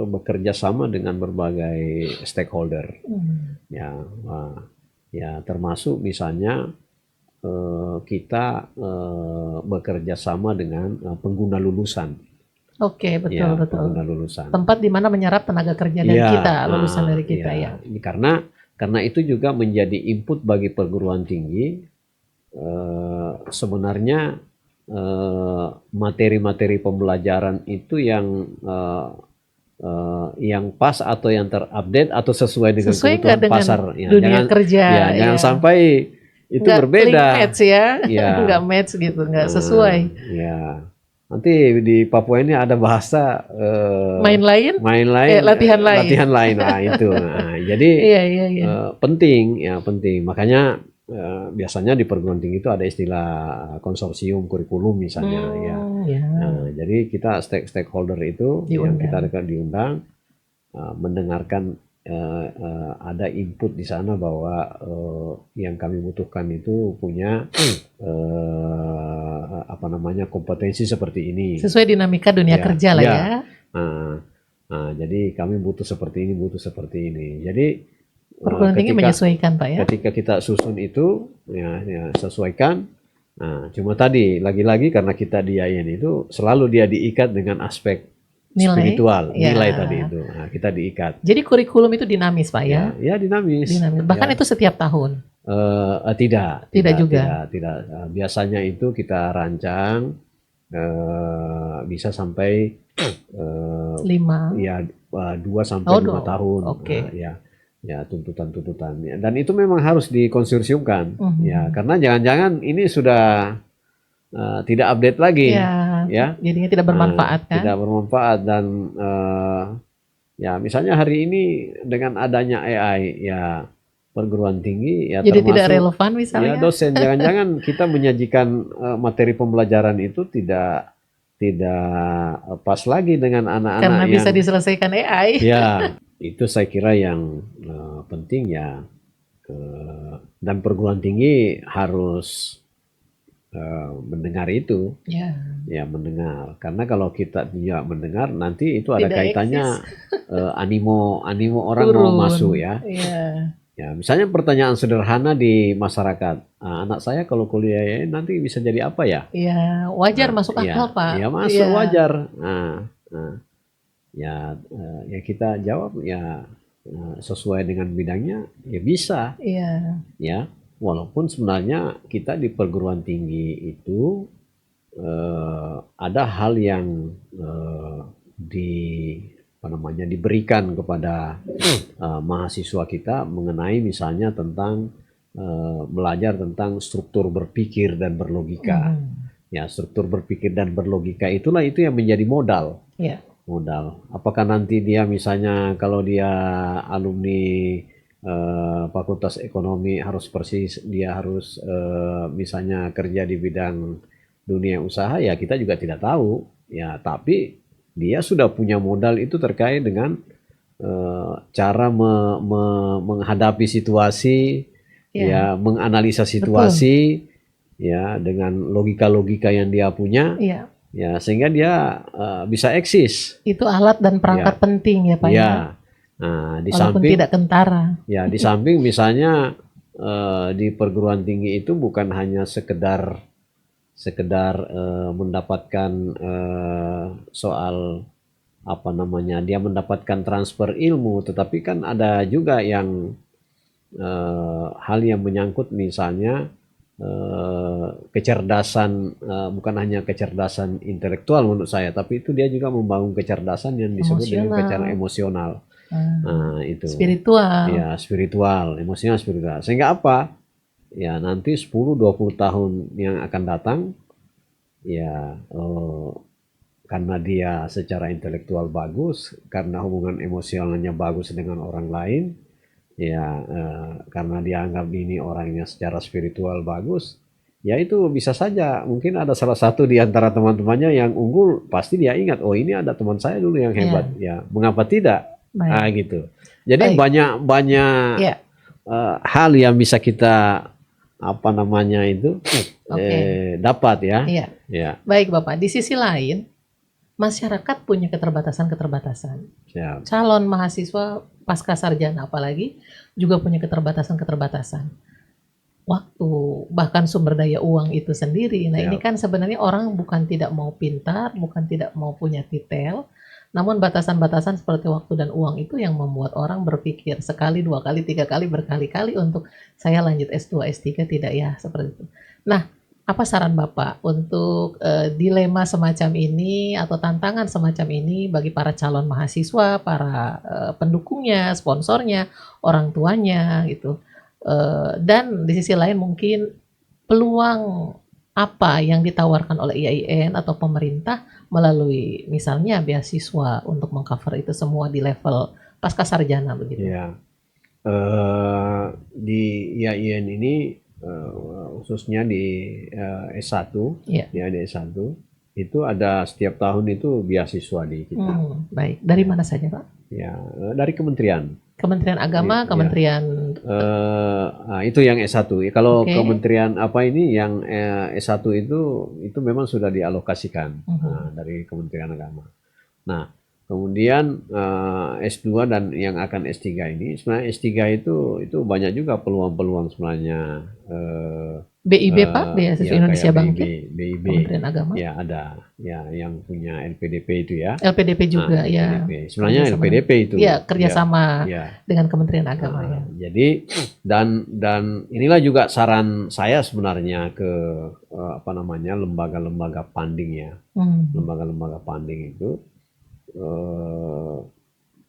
bekerja sama dengan berbagai stakeholder. Ya termasuk misalnya kita bekerja sama dengan pengguna lulusan. Oke, betul, Ya, betul. pengguna lulusan. Tempat di mana menyerap tenaga kerja dari Ya, kita, lulusan dari kita ya. Ini karena itu juga menjadi input bagi perguruan tinggi. Sebenarnya materi-materi pembelajaran itu yang pas atau yang terupdate atau sesuai dengan Sesuai nggak kebutuhan dengan pasar. Ya, dunia kerja, jangan ya. sampai itu Nggak berbeda. link match ya, Ya. nggak match gitu, nggak sesuai. Ya. Nanti di Papua ini ada bahasa Main lain, latihan lain. latihan lain. Nah, itu. Nah, jadi Iya. penting. Makanya biasanya di perguruan tinggi itu ada istilah konsorsium kurikulum misalnya. Ya. Nah, jadi kita stakeholder itu yang kita diundang mendengarkan ada input di sana bahwa yang kami butuhkan itu punya apa namanya kompetensi seperti ini. Sesuai dinamika dunia kerja lah ya. Jadi kami butuh seperti ini. Jadi perguruan tinggi menyesuaikan, Pak ya. Ketika kita susun itu ya sesuaikan. Nah, cuma tadi lagi-lagi karena kita di IAIN itu selalu dia diikat dengan aspek spiritual, nilai tadi itu. Nah, kita diikat. Jadi kurikulum itu dinamis, Pak ya? Ya, dinamis. Bahkan itu setiap tahun? Tidak juga. Tidak. Biasanya itu kita rancang bisa sampai 5. Ya 2 sampai 5 tahun. Oke. Ya tuntutan. Ya. Dan itu memang harus dikonsorsiumkan. Ya, karena jangan-jangan ini sudah tidak update lagi. Ya. Jadinya tidak bermanfaat kan? Tidak bermanfaat dan ya misalnya hari ini dengan adanya AI ya perguruan tinggi ya jadi termasuk tidak relevan misalnya. Ya dosen jangan-jangan kita menyajikan materi pembelajaran itu tidak pas lagi dengan anak-anak karena yang bisa diselesaikan AI. Ya, itu saya kira yang penting ya dan perguruan tinggi harus mendengar itu, Ya, ya mendengar. Karena kalau kita tidak mendengar, nanti itu ada tidak eksis, kaitannya animo animo orang mau turun. masuk ya. Ya, Ya, misalnya pertanyaan sederhana di masyarakat, anak saya kalau kuliah ya, nanti bisa jadi apa ya? ya wajar Nah, masuk akal, ya, Pak. ya Iya, masuk wajar. Nah, ya, ya kita jawab ya sesuai dengan bidangnya, ya bisa, iya. ya. Walaupun sebenarnya kita di perguruan tinggi itu ada hal yang di apa namanya diberikan kepada mahasiswa kita mengenai misalnya tentang belajar tentang struktur berpikir dan berlogika. Mhm. Ya, struktur berpikir dan berlogika itulah itu yang menjadi modal. Ya, Modal. Apakah nanti dia misalnya kalau dia alumni Fakultas Ekonomi harus persis dia harus misalnya kerja di bidang dunia usaha ya kita juga tidak tahu. Ya, tapi dia sudah punya modal itu terkait dengan cara menghadapi situasi, ya, ya menganalisa betul. situasi, ya dengan logika-logika yang dia punya, Iya, ya sehingga dia bisa eksis. itu alat dan perangkat Ya, penting ya, Pak ya. ya. Nah, Walaupun tidak kentara. di samping misalnya di perguruan tinggi itu bukan hanya sekedar sekedar mendapatkan soal apa namanya dia mendapatkan transfer ilmu, tetapi kan ada juga yang hal yang menyangkut misalnya kecerdasan, bukan hanya kecerdasan intelektual menurut saya, tapi itu dia juga membangun kecerdasan yang disebut dengan kecerdasan Emosional, emosional. eh, Nah, itu. spiritual. Ya, spiritual, emosional spiritual. Sehingga apa? Ya, nanti 10-20 tahun yang akan datang, ya karena dia secara intelektual bagus, karena hubungan emosionalnya bagus dengan orang lain, ya karena dia anggap ini orangnya secara spiritual bagus, ya itu bisa saja mungkin ada salah satu di antara teman-temannya yang unggul, pasti dia ingat, oh ini ada teman saya dulu yang hebat, Ya, ya mengapa tidak? baik. Gitu. Jadi Baik. banyak Ya, hal yang bisa kita apa namanya itu oke. dapat ya, Iya. ya, Baik, Bapak. Di sisi lain, masyarakat punya keterbatasan-keterbatasan. ya, Calon mahasiswa pasca sarjana apalagi juga punya keterbatasan-keterbatasan. Waktu, bahkan sumber daya uang itu sendiri. Nah, ini ya, kan sebenarnya orang bukan tidak mau pintar, bukan tidak mau punya titel, namun batasan-batasan seperti waktu dan uang itu yang membuat orang berpikir sekali, dua kali, tiga kali, berkali-kali untuk saya lanjut S2, S3 tidak ya, seperti itu. Nah, apa saran Bapak untuk dilema semacam ini atau tantangan semacam ini bagi para calon mahasiswa, para pendukungnya, sponsornya, orang tuanya gitu? Dan di sisi lain mungkin peluang apa yang ditawarkan oleh IAIN atau pemerintah melalui misalnya beasiswa untuk mengcover itu semua di level pasca sarjana begitu. ya. Di IAIN ini khususnya di S1 Iya. ya di S1 itu ada setiap tahun itu beasiswa di kita Baik. Dari ya, mana saja, Pak? ya dari kementerian Kementerian Agama, ya Kementerian nah, itu yang S1 ya, kalau Oke. kementerian apa ini yang S1 itu memang sudah dialokasikan dari Kementerian Agama. Nah, kemudian S2 dan yang akan S3 ini, sebenarnya S3 itu banyak juga peluang-peluang sebenarnya. BIB, Pak, Beasiswa Ya kayak Indonesia BIB, Bangkit, BIB, Kementerian Agama, ya ada, ya yang punya LPDP itu ya. LPDP Nah, juga ya, LPDP, sebenarnya kerjasama dengan, LPDP itu, ya ya, kerjasama ya. dengan Kementerian Agama ya. Jadi dan inilah juga saran saya sebenarnya ke apa namanya lembaga-lembaga funding ya, Hmm. lembaga-lembaga funding itu eh,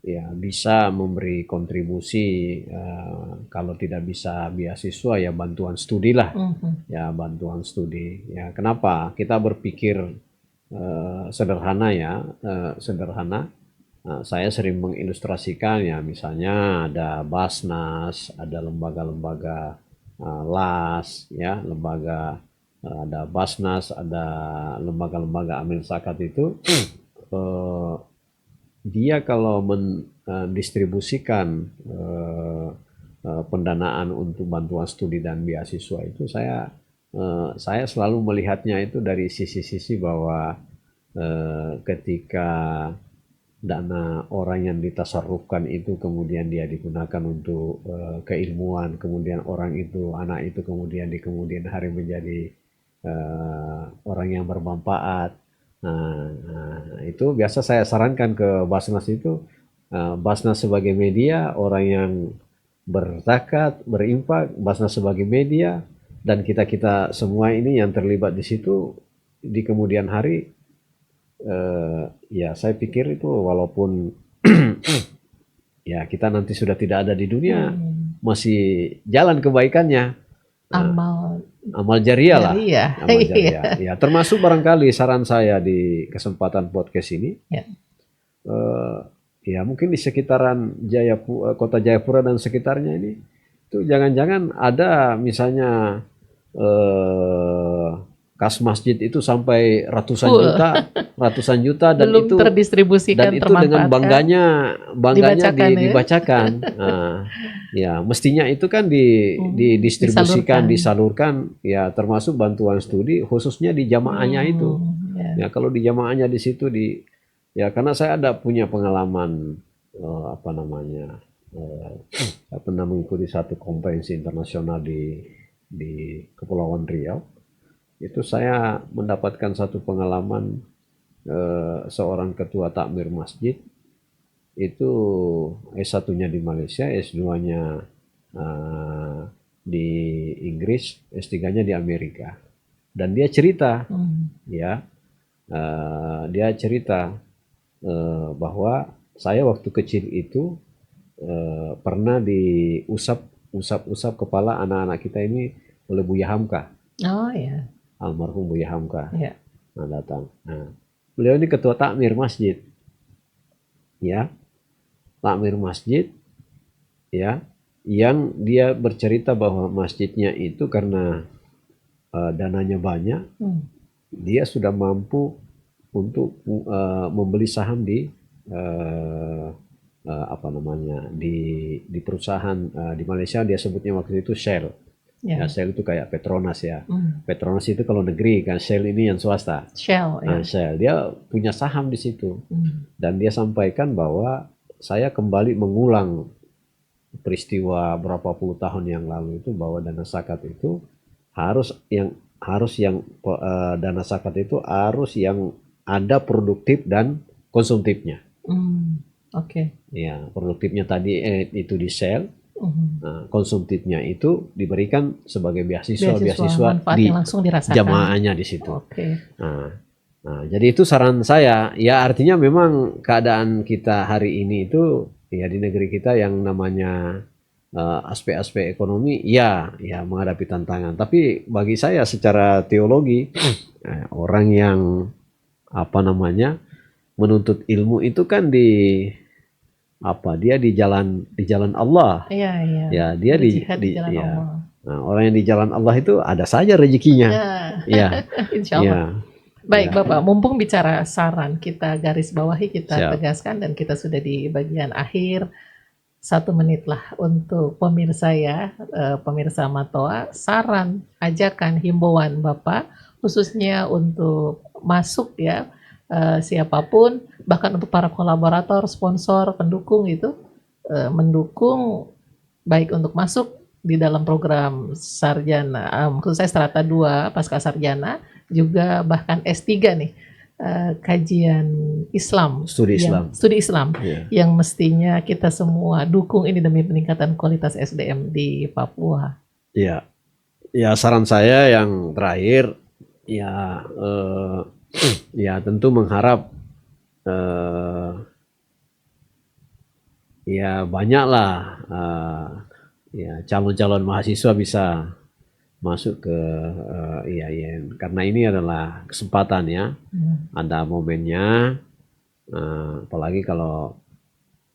ya bisa memberi kontribusi kalau tidak bisa beasiswa ya bantuan studi lah, Mhm. ya bantuan studi ya. Kenapa kita berpikir sederhana ya, sederhana. Saya sering mengilustrasikan ya misalnya ada Basnas, ada lembaga-lembaga LAS ya, lembaga ada Basnas, ada lembaga-lembaga amil zakat itu eh, dia kalau mendistribusikan pendanaan untuk bantuan studi dan beasiswa itu saya saya selalu melihatnya itu dari sisi-sisi bahwa ketika dana orang yang ditasarrufkan itu kemudian dia digunakan untuk keilmuan, kemudian orang itu, anak itu kemudian di kemudian hari menjadi orang yang bermanfaat. Itu biasa saya sarankan ke Basnas itu, Basnas sebagai media, orang yang berzakat, berinfak, Basnas sebagai media, dan kita-kita semua ini yang terlibat di situ di kemudian hari. Ya saya pikir itu walaupun ya kita nanti sudah tidak ada di dunia, masih jalan kebaikannya. Amal jariah lah. Amal jariah. Ya, termasuk barangkali saran saya di kesempatan podcast ini. Ya mungkin di sekitaran kota Jayapura dan sekitarnya ini itu jangan-jangan ada misalnya kas masjid itu sampai ratusan juta dan belum itu terdistribusikan, dan itu dengan bangganya dibacakan. Ya mestinya itu kan didistribusikan, disalurkan ya, termasuk bantuan studi khususnya di jamaahnya itu. Ya kalau di jamaahnya di situ ya karena saya ada punya pengalaman pernah mengikuti satu konferensi internasional di Kepulauan Riau. Itu saya mendapatkan satu pengalaman, seorang ketua takmir masjid itu S1-nya di Malaysia, S2-nya di Inggris, S3-nya di Amerika, dan dia cerita dia cerita bahwa saya waktu kecil itu pernah diusap kepala anak-anak kita ini oleh Buya Hamka. Oh ya. Almarhum Buya Hamka. Nah, datang. Nah, beliau ini ketua takmir masjid. Ya. Takmir masjid ya, yang dia bercerita bahwa masjidnya itu karena dananya banyak, dia sudah mampu untuk membeli saham di di perusahaan di Malaysia, dia sebutnya waktu itu Shell. Ya, Shell itu kayak Petronas ya. Petronas itu kalau negeri kan, Shell ini yang swasta. Shell. Shell, dia punya saham di situ. Dan dia sampaikan bahwa saya kembali mengulang peristiwa berapa puluh tahun yang lalu itu, bahwa dana zakat itu harus dana zakat itu harus yang ada produktif dan konsumtifnya. Ya, produktifnya tadi itu di Shell. Nah, konsumtifnya itu diberikan sebagai beasiswa di jamaahnya di situ. Nah, jadi itu saran saya. Ya artinya memang keadaan kita hari ini itu ya di negeri kita yang namanya aspek-aspek ekonomi ya menghadapi tantangan. Tapi bagi saya secara teologi orang yang menuntut ilmu itu kan dia di jalan Allah. Ya, dia di jalan Allah. Nah, orang yang di jalan Allah itu ada saja rezekinya. Insya Allah. Baik Bapak, mumpung bicara saran, kita garis bawahi, kita tegaskan, dan kita sudah di bagian akhir. 1 menit lah untuk pemirsa pemirsa Matoa, saran, ajakan, himbauan Bapak, khususnya untuk masuk ya, siapapun, bahkan untuk para kolaborator, sponsor, pendukung itu, mendukung baik untuk masuk di dalam program sarjana, maksud saya strata 2 pasca sarjana, juga bahkan S3 nih, kajian Islam, studi Islam yang mestinya kita semua dukung ini demi peningkatan kualitas SDM di Papua. Ya saran saya yang terakhir ya tentu mengharap ya banyaklah calon-calon mahasiswa bisa masuk ke IAIN, karena ini adalah kesempatan ya, ada momennya, apalagi kalau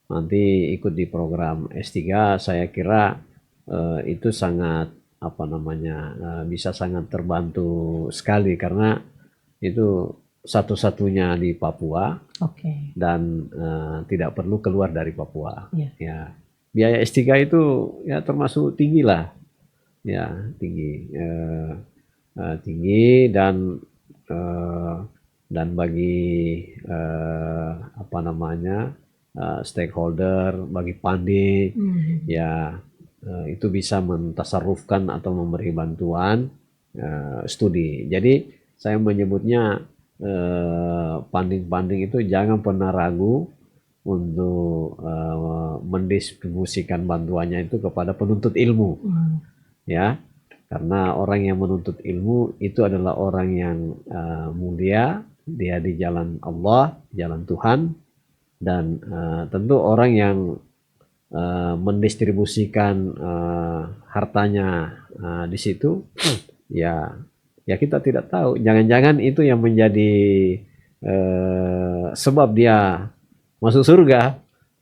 nanti ikut di program S3, saya kira itu sangat bisa sangat terbantu sekali, karena itu satu-satunya di Papua. Dan tidak perlu keluar dari Papua. Ya, biaya S3 itu ya termasuk tinggi lah. Ya, tinggi. tinggi eh, dan bagi stakeholder, bagi pandit ya itu bisa mentasarufkan atau memberi bantuan studi. Jadi saya menyebutnya panding-panding itu jangan pernah ragu untuk mendistribusikan bantuannya itu kepada penuntut ilmu, ya, karena orang yang menuntut ilmu itu adalah orang yang mulia, dia di jalan Allah, jalan Tuhan, dan tentu orang yang mendistribusikan hartanya di situ, ya kita tidak tahu, jangan-jangan itu yang menjadi sebab dia masuk surga.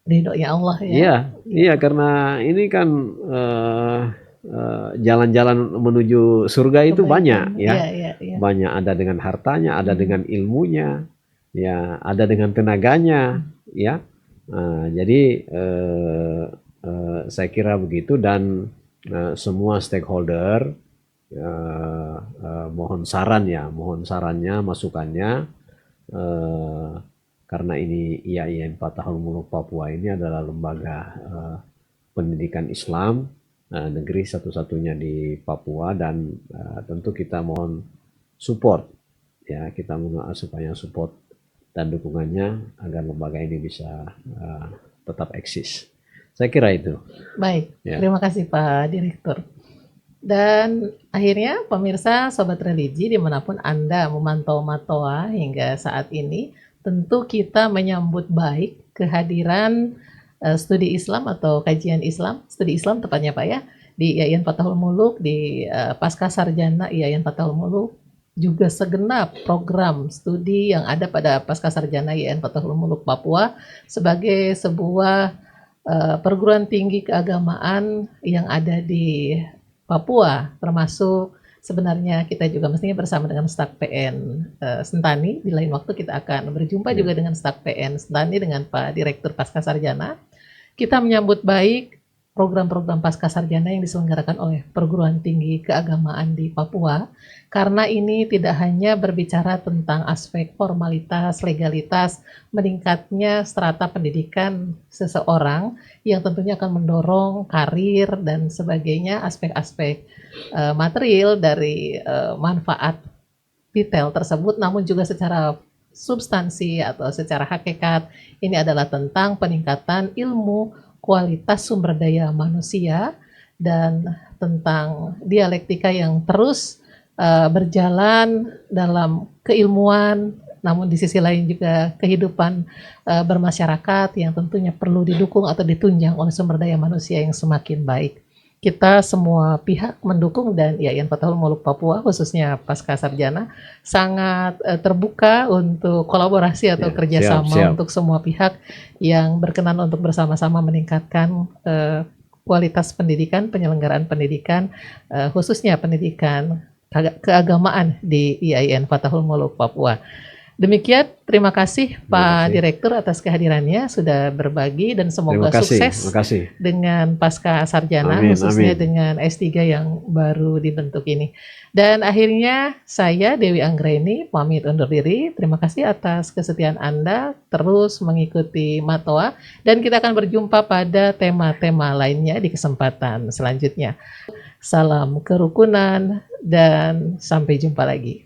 Ridhonya Allah ya. Iya, iya, karena ini kan jalan-jalan menuju surga itu banyak ya. Iya. Banyak, ada dengan hartanya, ada dengan ilmunya, ya, ada dengan tenaganya, ya. Jadi saya kira begitu, dan semua stakeholder mohon sarannya, masukannya, karena ini IAIN Fatahul Muluk Papua ini adalah lembaga pendidikan Islam negeri satu-satunya di Papua, dan tentu kita mohon support, ya, kita mohon supaya support dan dukungannya agar lembaga ini bisa tetap eksis. Saya kira itu. Baik, Ya. terima kasih Pak Direktur. Dan akhirnya pemirsa Sobat Religi dimanapun Anda memantau Matoa hingga saat ini, tentu kita menyambut baik kehadiran studi Islam atau kajian Islam, studi Islam tepatnya Pak ya, di IAIN Fatahul Muluk, di Pasca Sarjana IAIN Fatahul Muluk, juga segenap program studi yang ada pada Pasca Sarjana IAIN Fatahul Muluk Papua sebagai sebuah perguruan tinggi keagamaan yang ada di Papua, termasuk sebenarnya kita juga mestinya bersama dengan Stak PN Sentani. Di lain waktu kita akan berjumpa juga dengan Stak PN Sentani dengan Pak Direktur Pasca Sarjana. Kita menyambut baik program-program pasca sarjana yang diselenggarakan oleh perguruan tinggi keagamaan di Papua, karena ini tidak hanya berbicara tentang aspek formalitas, legalitas, meningkatnya strata pendidikan seseorang yang tentunya akan mendorong karir dan sebagainya, aspek-aspek material dari manfaat detail tersebut, namun juga secara substansi atau secara hakikat ini adalah tentang peningkatan ilmu, kualitas sumber daya manusia, dan tentang dialektika yang terus berjalan dalam keilmuan, namun di sisi lain juga kehidupan bermasyarakat yang tentunya perlu didukung atau ditunjang oleh sumber daya manusia yang semakin baik. Kita semua pihak mendukung, dan IAIN Fatahul Muluk Papua khususnya Pasca Sarjana sangat terbuka untuk kolaborasi atau kerjasama untuk semua pihak yang berkenan untuk bersama-sama meningkatkan kualitas pendidikan, penyelenggaraan pendidikan, khususnya pendidikan keagamaan di IAIN Fatahul Muluk Papua. Demikian, terima kasih Pak Direktur atas kehadirannya, sudah berbagi, dan semoga sukses dengan Pasca Sarjana, khususnya dengan S3 yang baru dibentuk ini. Dan akhirnya saya Dewi Anggraini pamit undur diri. Terima kasih atas kesetiaan Anda terus mengikuti Matoa, dan kita akan berjumpa pada tema-tema lainnya di kesempatan selanjutnya. Salam kerukunan dan sampai jumpa lagi.